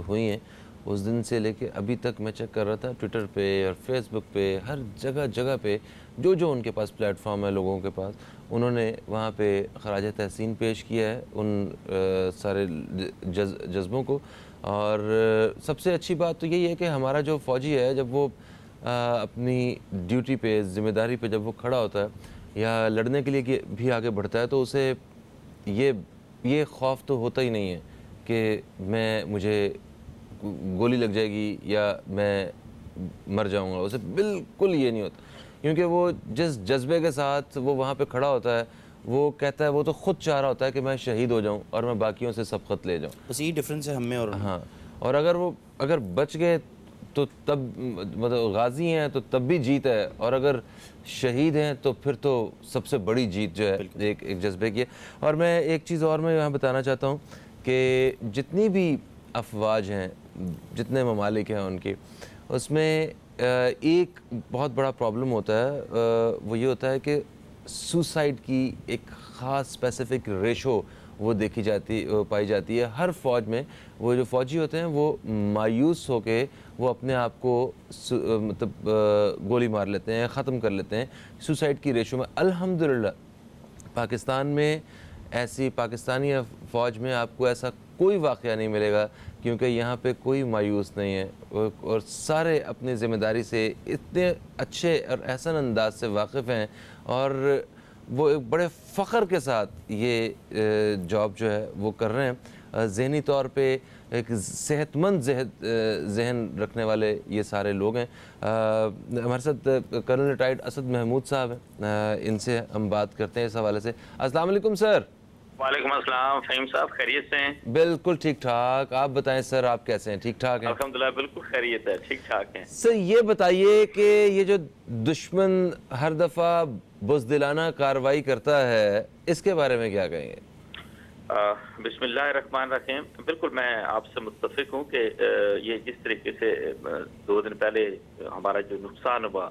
ہوئی ہیں اس دن سے لے کے ابھی تک میں چیک کر رہا تھا ٹویٹر پہ اور فیس بک پہ ہر جگہ پہ جو ان کے پاس پلیٹ فارم ہے لوگوں کے پاس, انہوں نے وہاں پہ خراج تحسین پیش کیا ہے ان سارے جذبوں کو. اور سب سے اچھی بات تو یہی ہے کہ ہمارا جو فوجی ہے جب وہ اپنی ڈیوٹی پہ ذمہ داری پہ جب وہ کھڑا ہوتا ہے یا لڑنے کے لیے بھی آگے بڑھتا ہے تو اسے یہ خوف تو ہوتا ہی نہیں ہے کہ مجھے گولی لگ جائے گی یا میں مر جاؤں گا. اسے بالکل یہ نہیں ہوتا کیونکہ وہ جس جذبے کے ساتھ وہ وہاں پہ کھڑا ہوتا ہے وہ کہتا ہے, وہ تو خود چاہ رہا ہوتا ہے کہ میں شہید ہو جاؤں اور میں باقیوں سے سبقت لے جاؤں. بس یہی ڈفرینس ہے ہم میں. اور ہاں, اور اگر بچ گئے تو تب مطلب غازی ہیں تو تب بھی جیت ہے, اور اگر شہید ہیں تو پھر تو سب سے بڑی جیت جو ہے ایک جذبے کی ہے. اور میں ایک چیز اور میں یہاں بتانا چاہتا ہوں کہ جتنی بھی افواج ہیں, جتنے ممالک ہیں ان کی, اس میں ایک بہت بڑا پرابلم ہوتا ہے, وہ یہ ہوتا ہے کہ سوسائڈ کی ایک خاص اسپیسیفک ریشو وہ پائی جاتی ہے ہر فوج میں. وہ جو فوجی ہوتے ہیں وہ مایوس ہو کے وہ اپنے آپ کو مطلب گولی مار لیتے ہیں, ختم کر لیتے ہیں سوسائڈ کی ریشو میں. الحمدللہ پاکستان میں پاکستانی فوج میں آپ کو ایسا کوئی واقعہ نہیں ملے گا کیونکہ یہاں پہ کوئی مایوس نہیں ہے اور سارے اپنی ذمہ داری سے اتنے اچھے اور احسن انداز سے واقف ہیں اور وہ ایک بڑے فخر کے ساتھ یہ جاب جو ہے وہ کر رہے ہیں. ذہنی طور پہ ایک صحت مند ذہن رکھنے والے یہ سارے لوگ ہیں. ہمارے ساتھ کرنل ریٹائرڈ اسد محمود صاحب ہیں, ان سے ہم بات کرتے ہیں اس حوالے سے. السلام علیکم سر. وعلیکم السلام فہیم صاحب, خیریت سے ہیں؟ بالکل ٹھیک ٹھاک, آپ بتائیں سر آپ کیسے ہیں؟ ٹھیک ٹھاک ہیں؟ الحمدللہ بالکل خیریت ہے, ٹھیک ٹھاک ہیں. سر یہ بتائیے کہ یہ جو دشمن ہر دفعہ بزدلانہ کارروائی کرتا ہے اس کے بارے میں کیا کہیں گے؟ بسم اللہ الرحمن الرحیم. بالکل میں آپ سے متفق ہوں کہ یہ جس طریقے سے 2 دن پہلے ہمارا جو نقصان ہوا,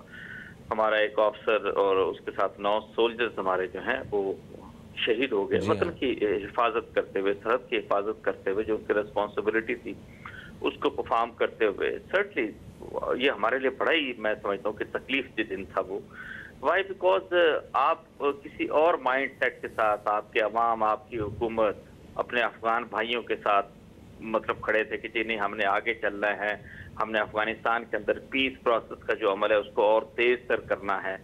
ہمارا ایک آفسر اور اس کے ساتھ 9 سولجرز ہمارے جو ہیں وہ شہید ہو گئے وطن کی حفاظت کرتے ہوئے, سرحد کی حفاظت کرتے ہوئے, جو ان کی ریسپانسبلٹی تھی اس کو پرفارم کرتے ہوئے. سرٹنلی یہ ہمارے لیے بڑا ہی میں سمجھتا ہوں کہ تکلیف دہ دن تھا وہ. وائی بیکاز آپ کسی اور مائنڈ سیٹ کے ساتھ, آپ کے عوام, آپ کی حکومت اپنے افغان بھائیوں کے ساتھ مطلب کھڑے تھے کہ جی نہیں ہم نے آگے چلنا ہے, ہم نے افغانستان کے اندر پیس پروسیس کا جو عمل ہے اس کو اور تیز تر کرنا ہے.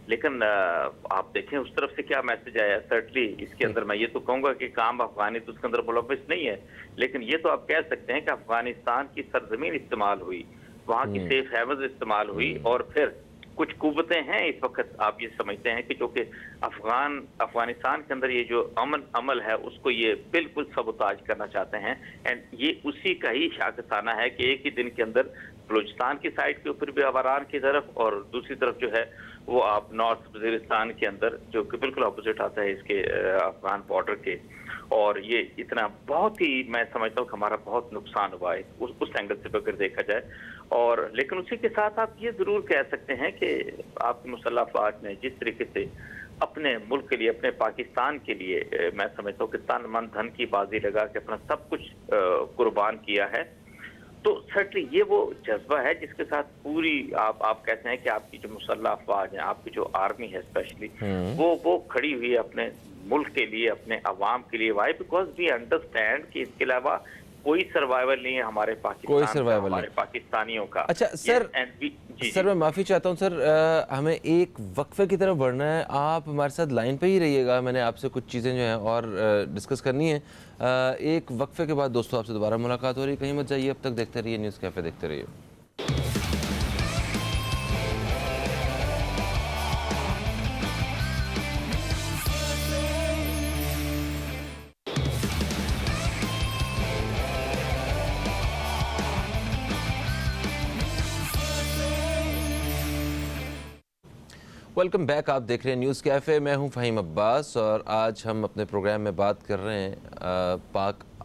لیکن آپ دیکھیں اس طرف سے کیا میسج آیا. سرٹنلی اس کے اندر میں یہ تو کہوں گا کہ کام افغانی تو اس کے اندر ملوث نہیں ہے, لیکن یہ تو آپ کہہ سکتے ہیں کہ افغانستان کی سرزمین استعمال ہوئی, وہاں کی سیف ہیونز استعمال ہوئی, اور پھر کچھ قوتیں ہیں اس وقت آپ یہ سمجھتے ہیں کہ جو کہ افغانستان کے اندر یہ جو عمل ہے اس کو یہ بالکل سبوتاج کرنا چاہتے ہیں. اینڈ یہ اسی کا ہی شاکستانہ ہے کہ ایک ہی دن کے اندر بلوچستان کی سائڈ کے اوپر بھی آواران کی طرف, اور دوسری طرف جو ہے وہ آپ نارتھ وزیرستان کے اندر جو کہ بالکل اپوزٹ آتا ہے اس کے افغان بارڈر کے. اور یہ اتنا بہت ہی میں سمجھتا ہوں کہ ہمارا بہت نقصان ہوا ہے اس اینگل سے اگر دیکھا جائے. اور لیکن اسی کے ساتھ آپ یہ ضرور کہہ سکتے ہیں کہ آپ کی مسلح افواج نے جس طریقے سے اپنے ملک کے لیے, اپنے پاکستان کے لیے میں سمجھتا ہوں کہ تن من دھن کی بازی لگا کے اپنا سب کچھ قربان کیا ہے, تو سرٹنلی یہ وہ جذبہ ہے جس کے ساتھ پوری آپ کہتے ہیں کہ آپ کی جو مسلح افواج ہیں, آپ کی جو آرمی ہے اسپیشلی, وہ کھڑی ہوئی ہے اپنے ملک کے لیے, اپنے عوام کے لیے. وائی بیکاز وی انڈرسٹینڈ کہ اس کے علاوہ کوئی سروائیول نہیں ہے ہمارے پاکستان کا, ہمارے پاکستانیوں کا. اچھا سر میں معافی چاہتا ہوں سر, ہمیں ایک وقفے کی طرف بڑھنا ہے, آپ ہمارے ساتھ لائن پہ ہی رہیے گا. میں نے آپ سے کچھ چیزیں جو ہیں اور ڈسکس کرنی ہیں. ایک وقفے کے بعد دوستوں آپ سے دوبارہ ملاقات ہو رہی ہے, کہیں مت جائیے, اب تک دیکھتے رہیے نیوز کیفے, دیکھتے رہیے. ویلکم بیک, آپ دیکھ رہے ہیں نیوز کیفے, میں ہوں فہیم عباس, اور آج ہم اپنے پروگرام میں بات کر رہے ہیں پاک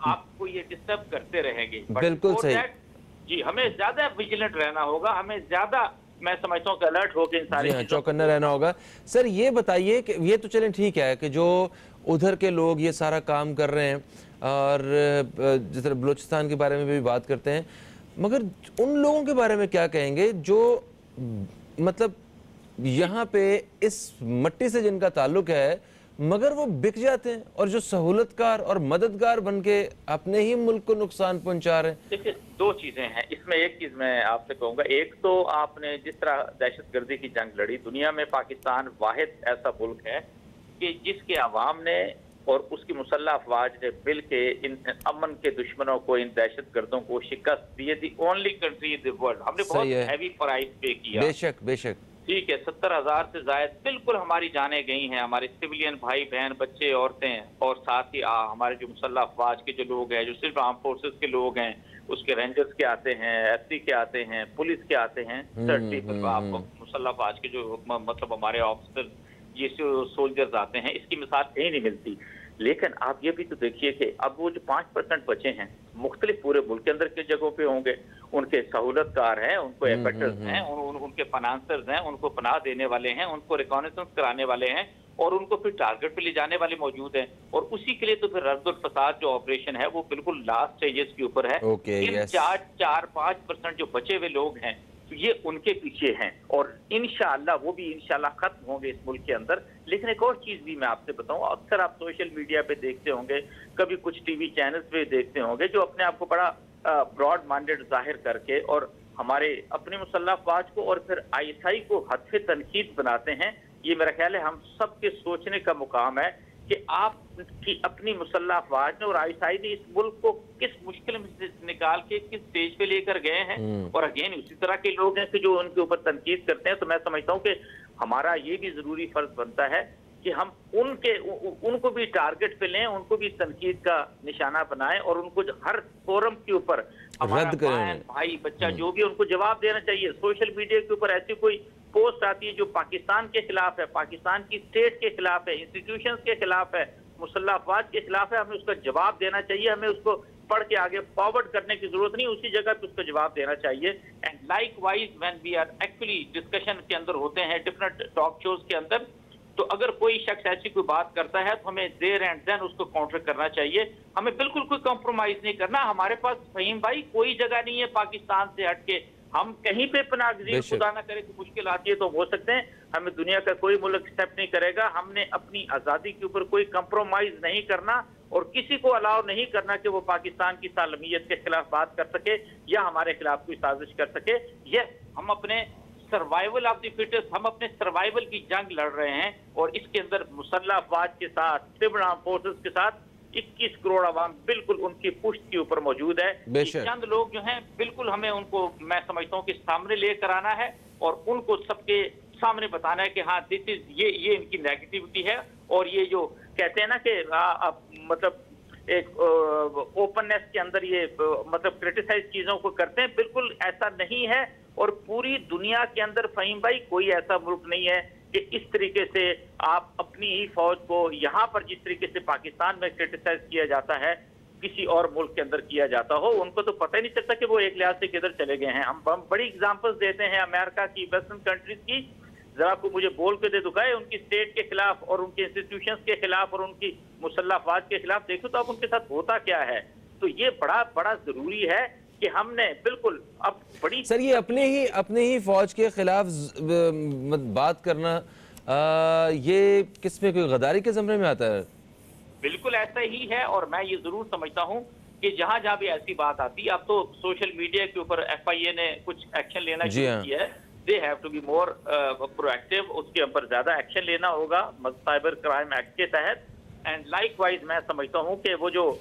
آپ کو یہ ڈسٹرب کرتے رہیں گے. بالکل صحیح. جی ہمیں زیادہ ویجیلنٹ رہنا ہوگا, ہمیں زیادہ میں سمجھتا ہوں کہ الرٹ ہو کے ان ساری چیزوں چوکنا رہنا ہوگا. سر یہ بتائیے کہ یہ تو چلیں ٹھیک ہے کہ جو ادھر کے لوگ یہ سارا کام کر رہے ہیں اور جس طرح بلوچستان کے بارے میں بھی بات کرتے ہیں, مگر ان لوگوں کے بارے میں کیا کہیں گے جو مطلب یہاں پہ اس مٹی سے جن کا تعلق ہے مگر وہ بک جاتے ہیں اور جو سہولت کار اور مددگار بن کے اپنے ہی ملک کو نقصان پہنچا رہے ہیں؟ دیکھیں دو چیزیں ہیں اس میں. ایک چیز میں آپ سے کہوں گا, ایک تو آپ نے جس طرح دہشت گردی کی جنگ لڑی, دنیا میں پاکستان واحد ایسا ملک ہے کہ جس کے عوام نے اور اس کی مسلح افواج نے مل کے ان امن کے دشمنوں کو, ان دہشت گردوں کو شکست دی. The only country in the world. ہم نے بہت ہیوی پرائز پے کیا. بے شک بے شک. ٹھیک ہے, 70,000 سے زائد بالکل ہماری جانیں گئی ہیں, ہمارے سویلین بھائی بہن بچے عورتیں, اور ساتھ ہی ہمارے جو مسلح افواج کے جو لوگ ہیں, جو صرف آرم فورسز کے لوگ ہیں, اس کے رینجرز کے آتے ہیں, ایس سی کے آتے ہیں, پولیس کے آتے ہیں, آپ کو مسلح افواج کے جو مطلب ہمارے آفیسر یہ سولجرز آتے ہیں, اس کی مثال کہیں نہیں ملتی. لیکن آپ یہ بھی تو دیکھیے کہ اب وہ جو 5% بچے ہیں مختلف پورے ملک کے اندر کے جگہوں پہ ہوں گے, ان کے سہولت کار ہیں, ان کو ایپیٹرز ہیں, ان کے فنانسرز ہیں, ان کو پناہ دینے والے ہیں, ان کو ریکانیسنس کرانے والے ہیں, اور ان کو پھر ٹارگٹ پہ لے جانے والے موجود ہیں. اور اسی کے لیے تو پھر رد الفساد جو آپریشن ہے وہ بالکل لاسٹ سٹیجز کے اوپر ہے. ان 4-5% جو بچے ہوئے لوگ ہیں یہ ان کے پیچھے ہیں, اور انشاءاللہ وہ بھی انشاءاللہ ختم ہوں گے اس ملک کے اندر. لیکن ایک اور چیز بھی میں آپ سے بتاؤں, اکثر آپ سوشل میڈیا پہ دیکھتے ہوں گے, کبھی کچھ ٹی وی چینلز پہ دیکھتے ہوں گے, جو اپنے آپ کو بڑا براڈ مائنڈڈ ظاہر کر کے اور ہمارے اپنے مسلح افواج کو اور پھر ISI کو ہدف تنقید بناتے ہیں. یہ میرا خیال ہے ہم سب کے سوچنے کا مقام ہے کہ آپ کی اپنی مسلح افواج نے اور ISI نے اس ملک کو کس مشکل میں سے نکال کے کس سٹیج پہ لے کر گئے ہیں. اور اگین اسی طرح کے لوگ ہیں کہ جو ان کے اوپر تنقید کرتے ہیں. تو میں سمجھتا ہوں کہ ہمارا یہ بھی ضروری فرض بنتا ہے کہ ہم ان کو بھی ٹارگٹ پہ لیں, ان کو بھی تنقید کا نشانہ بنائیں, اور ان کو ہر فورم کے اوپر ہمارا بہن بھائی بچہ جو بھی ان کو جواب دینا چاہیے. سوشل میڈیا کے اوپر ایسی کوئی پوسٹ آتی ہے جو پاکستان کے خلاف ہے, پاکستان کی اسٹیٹ کے خلاف ہے, انسٹیٹیوشنز کے خلاف ہے, مسلح افواج کے خلاف ہے, ہمیں اس کا جواب دینا چاہیے. ہمیں اس کو پڑھ کے آگے فارورڈ کرنے کی ضرورت نہیں, اسی جگہ پہ اس کا جواب دینا چاہیے. And likewise when we are actually discussion کے اندر ہوتے ہیں ڈفرنٹ ٹاک شوز کے اندر, تو اگر کوئی شخص ایسی کوئی بات کرتا ہے تو ہمیں دیر اینڈ دین اس کو کاؤنٹر کرنا چاہیے. ہمیں بالکل کوئی کمپرومائز نہیں کرنا. ہمارے پاس فہیم بھائی کوئی جگہ نہیں ہے پاکستان سے ہٹ کے, ہم کہیں پہ پناہ گزین خدا نہ کرے کہ مشکل آتی ہے تو ہو سکتے ہیں, ہمیں دنیا کا کوئی ملک ایکسیپٹ نہیں کرے گا. ہم نے اپنی آزادی کے اوپر کوئی کمپرومائز نہیں کرنا, اور کسی کو الاؤ نہیں کرنا کہ وہ پاکستان کی سالمیت کے خلاف بات کر سکے یا ہمارے خلاف کوئی سازش کر سکے. یہ ہم اپنے سروائیول آف دی فٹسٹ, ہم اپنے سروائیول کی جنگ لڑ رہے ہیں, اور اس کے اندر مسلح افواج کے ساتھ, سول آرم فورسز کے ساتھ 21 کروڑ عوام بالکل ان کی پشت کے اوپر موجود ہے. چند لوگ جو ہیں بالکل ہمیں ان کو میں سمجھتا ہوں کہ سامنے لے کر آنا ہے, اور ان کو سب کے سامنے بتانا ہے کہ ہاں دس از یہ ان کی نیگیٹیوٹی ہے, اور یہ جو کہتے ہیں نا کہ مطلب ایک اوپننیس کے اندر یہ مطلب کرٹیسائز چیزوں کو کرتے ہیں, بالکل ایسا نہیں ہے. اور پوری دنیا کے اندر فہیم بھائی کوئی ایسا ملک نہیں ہے کہ اس طریقے سے آپ اپنی ہی فوج کو یہاں پر جس طریقے سے پاکستان میں کرٹیسائز کیا جاتا ہے کسی اور ملک کے اندر کیا جاتا ہو. ان کو تو پتہ ہی نہیں چلتا کہ وہ ایک لحاظ سے کدھر چلے گئے ہیں. ہم بڑی ایگزامپلز دیتے ہیں امریکہ کی, ویسٹرن کنٹریز کی, ذرا آپ کو مجھے بول کے دے دکھائے ان کی اسٹیٹ کے خلاف اور ان کے انسٹیٹیوشنز کے خلاف اور ان کی مسلح افواج کے خلاف, دیکھو تو اب ان کے ساتھ ہوتا کیا ہے. تو یہ بڑا ضروری ہے کہ ہم نے بالکل اب بڑی سر یہ اپنے ہی فوج کے خلاف بات کرنا, یہ کس میں کوئی غداری کے زمرے میں آتا ہے؟ بالکل ایسا ہی ہے, اور میں یہ ضرور سمجھتا ہوں کہ جہاں جہاں بھی ایسی بات آتی ہے, اب تو سوشل میڈیا کے اوپر FIA نے کچھ ایکشن لینا شروع کیا ہے. They have to be more proactive, اس کے اوپر زیادہ ایکشن لینا ہوگا سائبر کرائم ایکٹ کے تحت. اینڈ لائک وائز میں سمجھتا ہوں کہ وہ جو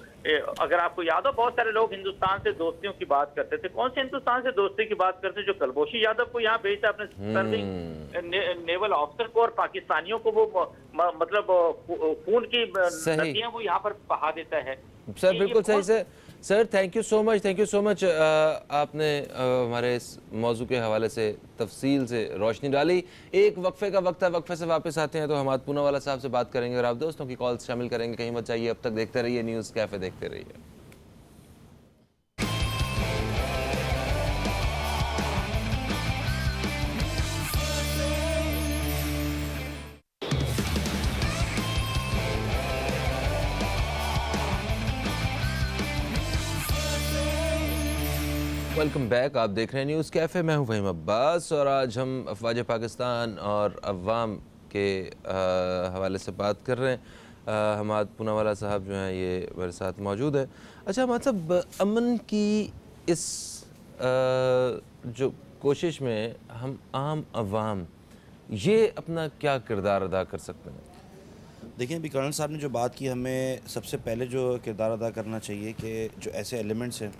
اگر آپ کو یاد ہو بہت سارے لوگ ہندوستان سے دوستیوں کی بات کرتے تھے. کون سے ہندوستان سے دوستی کی بات کرتے جو کلبوشی یادو کو یہاں بھیجتا اپنے سرونگ نیول آفیسر کو, اور پاکستانیوں کو وہ مطلب خون کی ندیاں وہ یہاں پر بہا دیتا ہے. سر بالکل صحیح سر تھینک یو سو مچ آپ نے ہمارے اس موضوع کے حوالے سے تفصیل سے روشنی ڈالی. ایک وقفے کا وقت ہے, وقفے سے واپس آتے ہیں تو حماد پوناوالا صاحب سے بات کریں گے اور آپ دوستوں کی کالز شامل کریں گے. کہیں مت جائیے, اب تک دیکھتے رہیے نیوز کیفے, دیکھتے رہیے. Welcome back. آپ دیکھ رہے ہیں نیوز کیفے. میں ہوں فہیم عباس اور آج ہم افواج پاکستان اور عوام کے حوالے سے بات کر رہے ہیں. حماد پوناوالا صاحب جو ہیں یہ میرے ساتھ موجود ہے. اچھا حماد صاحب, امن کی اس جو کوشش میں ہم عام عوام یہ اپنا کیا کردار ادا کر سکتے ہیں؟ دیکھیں ابھی کرنل صاحب نے جو بات کی, ہمیں سب سے پہلے جو کردار ادا کرنا چاہیے کہ جو ایسے ایلیمنٹس ہیں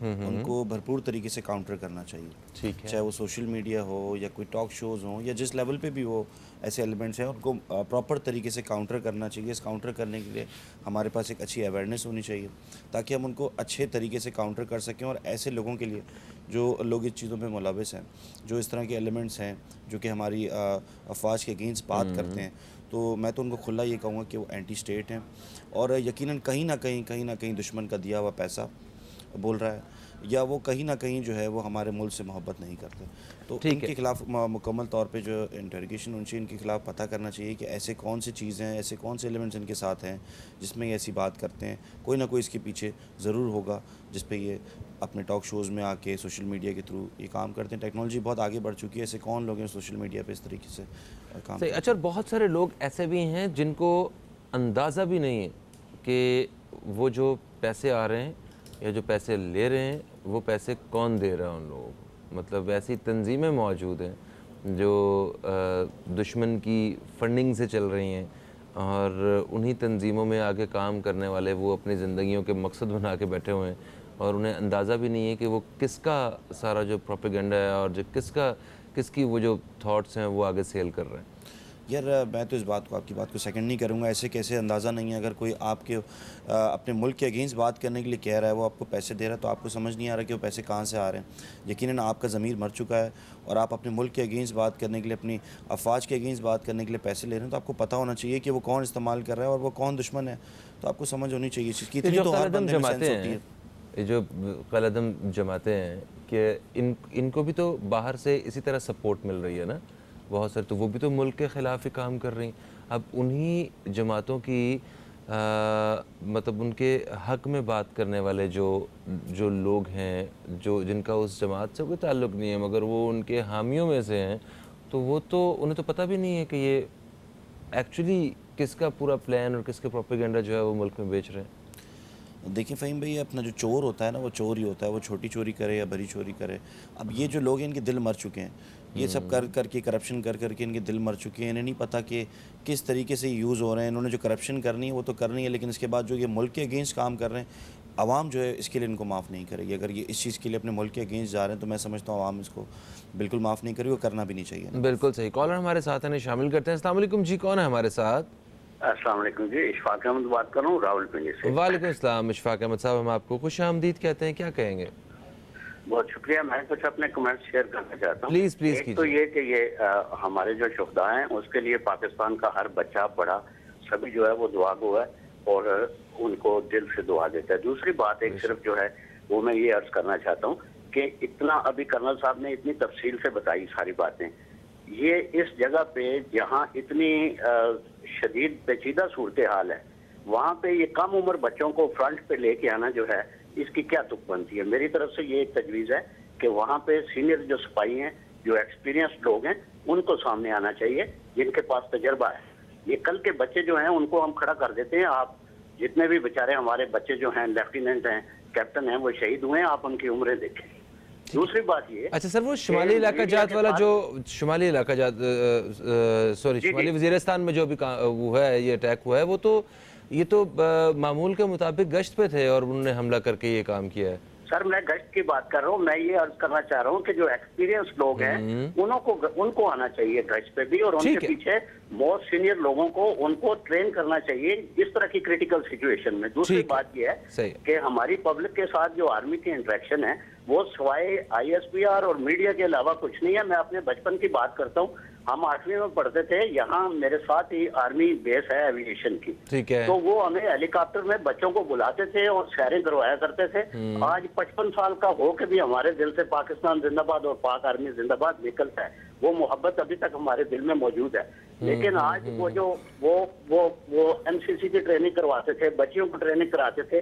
ان کو بھرپور طریقے سے کاؤنٹر کرنا چاہیے. ٹھیک ہے. چاہے وہ سوشل میڈیا ہو یا کوئی ٹاک شوز ہوں یا جس لیول پہ بھی وہ ایسے ایلیمنٹس ہیں ان کو پراپر طریقے سے کاؤنٹر کرنا چاہیے. اس کاؤنٹر کرنے کے لیے ہمارے پاس ایک اچھی اویئرنیس ہونی چاہیے تاکہ ہم ان کو اچھے طریقے سے کاؤنٹر کر سکیں. اور ایسے لوگوں کے لیے جو لوگ اس چیزوں پہ ملوث ہیں, جو اس طرح کے ایلیمنٹس ہیں جو کہ ہماری افواج کے اگینسٹ بات کرتے ہیں, تو میں تو ان کو کھلا یہ کہوں گا کہ وہ اینٹی اسٹیٹ ہیں اور یقیناً کہیں نہ کہیں دشمن کا دیا ہوا پیسہ بول رہا ہے, یا وہ کہیں نہ کہیں جو ہے وہ ہمارے ملک سے محبت نہیں کرتے. تو ان کے خلاف مکمل طور پہ جو انٹروگیشن ہونی چاہیے, ان کے خلاف پتہ کرنا چاہیے کہ ایسے کون سی چیزیں ہیں, ایسے کون سے ایلیمنٹس ان کے ساتھ ہیں جس میں یہ ایسی بات کرتے ہیں. کوئی نہ کوئی اس کے پیچھے ضرور ہوگا جس پہ یہ اپنے ٹاک شوز میں آ کے سوشل میڈیا کے تھرو یہ کام کرتے ہیں. ٹیکنالوجی بہت آگے بڑھ چکی ہے, ایسے کون لوگ ہیں سوشل میڈیا پہ اس طریقے سے کام کرتے ہیں. اچھا, بہت سارے لوگ ایسے بھی ہیں جن کو اندازہ بھی نہیں ہے کہ وہ جو پیسے آ رہے ہیں یا جو پیسے لے رہے ہیں وہ پیسے کون دے رہا ہے ان لوگوں کو. مطلب ایسی تنظیمیں موجود ہیں جو دشمن کی فنڈنگ سے چل رہی ہیں اور انہی تنظیموں میں آگے کام کرنے والے وہ اپنی زندگیوں کے مقصد بنا کے بیٹھے ہوئے ہیں اور انہیں اندازہ بھی نہیں ہے کہ وہ کس کا سارا جو پروپیگنڈا ہے اور جو کس کی وہ جو تھاٹس ہیں وہ آگے سیل کر رہے ہیں. یار میں تو اس بات کو, آپ کی بات کو سیکنڈ نہیں کروں گا. ایسے کیسے اندازہ نہیں ہے؟ اگر کوئی آپ کے اپنے ملک کے اگینسٹ بات کرنے کے لیے کہہ رہا ہے, وہ آپ کو پیسے دے رہا ہے, تو آپ کو سمجھ نہیں آ رہا کہ وہ پیسے کہاں سے آ رہے ہیں. یقیناً آپ کا ضمیر مر چکا ہے اور آپ اپنے ملک کے اگینسٹ بات کرنے کے لیے, اپنی افواج کے اگینسٹ بات کرنے کے لیے پیسے لے رہے ہیں, تو آپ کو پتہ ہونا چاہیے کہ وہ کون استعمال کر رہا ہے اور وہ کون دشمن ہے. تو آپ کو سمجھ ہونی چاہیے اس کی. اتنی تو ہر بندے میں سینس ہوتی ہے. یہ جو قلعدم جماعتیں ہیں کہ ان کو بھی تو باہر سے اسی طرح سپورٹ مل رہی ہے نا بہت سارے, تو وہ بھی تو ملک کے خلاف ہی کام کر رہی ہیں. اب انہی جماعتوں کی مطلب ان کے حق میں بات کرنے والے جو لوگ ہیں جن کا اس جماعت سے کوئی تعلق نہیں ہے مگر وہ ان کے حامیوں میں سے ہیں, تو وہ تو انہیں تو پتہ بھی نہیں ہے کہ یہ ایکچولی کس کا پورا پلان اور کس کا پروپیگنڈا جو ہے وہ ملک میں بیچ رہے ہیں. دیکھیں فہیم بھائی, اپنا جو چور ہوتا ہے نا وہ چور ہی ہوتا ہے, وہ چھوٹی چوری کرے یا بڑی چوری کرے. اب یہ جو لوگ ہیں ان کے دل مر چکے ہیں, یہ سب کر کے کرپشن کر کے ان کے دل مر چکے ہیں. انہیں نہیں پتہ کہ کس طریقے سے یوز ہو رہے ہیں. انہوں نے جو کرپشن کرنی ہے وہ تو کرنی ہے, لیکن اس کے بعد جو یہ ملک کے اگینسٹ کام کر رہے ہیں, عوام جو ہے اس کے لیے ان کو معاف نہیں کرے گی. اگر یہ اس چیز کے لیے اپنے ملک کے اگینسٹ جا رہے ہیں تو میں سمجھتا ہوں عوام اس کو بالکل معاف نہیں کرے گی, اور کرنا بھی نہیں چاہیے. بالکل صحیح. کالر ہمارے ساتھ ہیں, شامل کرتے ہیں. السلام علیکم جی, کون ہے ہمارے ساتھ؟ السلام علیکم جی, اشفاق احمد بات کر رہا ہوں راول پنڈی سے. وعلیکم السلام اشفاق احمد صاحب, ہم آپ کو خوش آمدید کہتے ہیں. کیا کہیں گے؟ بہت شکریہ. میں کچھ اپنے کمنٹ شیئر کرنا چاہتا ہوں. پلیز ایک تو یہ کہ یہ ہمارے جو شہداء ہیں اس کے لیے پاکستان کا ہر بچہ بڑا سبھی جو ہے وہ دعا گو ہے اور ان کو دل سے دعا دیتا ہے. دوسری بات ایک صرف جو ہے وہ میں یہ عرض کرنا چاہتا ہوں کہ اتنا ابھی کرنل صاحب نے اتنی تفصیل سے بتائی ساری باتیں, یہ اس جگہ پہ جہاں اتنی شدید پیچیدہ صورتحال ہے وہاں پہ یہ کم عمر بچوں کو فرنٹ پہ لے کے آنا جو ہے اس کی کیا تک بنتی ہے. میری طرف سے یہ ایک تجویز ہے کہ وہاں پہ سینئر جو سپاہی ہیں, جو ایکسپیرینسڈ لوگ ہیں, ان کو سامنے آنا چاہیے جن کے پاس تجربہ ہے. یہ کل کے بچے جو ہیں ان کو ہم کھڑا کر دیتے ہیں. آپ جتنے بھی بیچارے ہمارے بچے جو ہیں لیفٹیننٹ ہیں, کیپٹن ہیں, وہ شہید ہوئے ہیں, آپ ان کی عمریں دیکھیں. دوسری بات یہ, اچھا سر, وہ شمالی علاقہ جات والا جو شمالی علاقہ جات شمالی وزیرستان میں جو بھی وہ ہے یہ اٹیک ہوا ہے, وہ تو یہ تو معمول کے مطابق گشت پہ تھے اور انہوں نے حملہ کر کے یہ کام کیا ہے. سر میں گشت کی بات کر رہا ہوں. میں یہ عرض کرنا چاہ رہا ہوں کہ جو ایکسپیرینس لوگ ہیں ان کو آنا چاہیے گشت پہ بھی, اور ان کے پیچھے بہت سینئر لوگوں کو ان کو ٹرین کرنا چاہیے اس طرح کی کریٹیکل سچویشن میں. دوسری بات یہ ہے کہ ہماری پبلک کے ساتھ جو آرمی کی انٹریکشن ہے وہ سوائے آئی ایس پی آر اور میڈیا کے علاوہ کچھ نہیں ہے. میں اپنے بچپن کی بات کرتا ہوں. ہم 8ویں میں پڑھتے تھے, یہاں میرے ساتھ ہی آرمی بیس ہے ایوییشن کی, تو وہ ہمیں ہیلی کاپٹر میں بچوں کو بلاتے تھے اور سیریں کروایا کرتے تھے. آج 55 سال کا ہو کے بھی ہمارے دل سے پاکستان زندہ باد اور پاک آرمی زندہ باد نکلتا ہے. وہ محبت ابھی تک ہمارے دل میں موجود ہے. لیکن آج وہ جو وہ ایم سی سی کی ٹریننگ کرواتے تھے, بچیوں کو ٹریننگ کراتے تھے,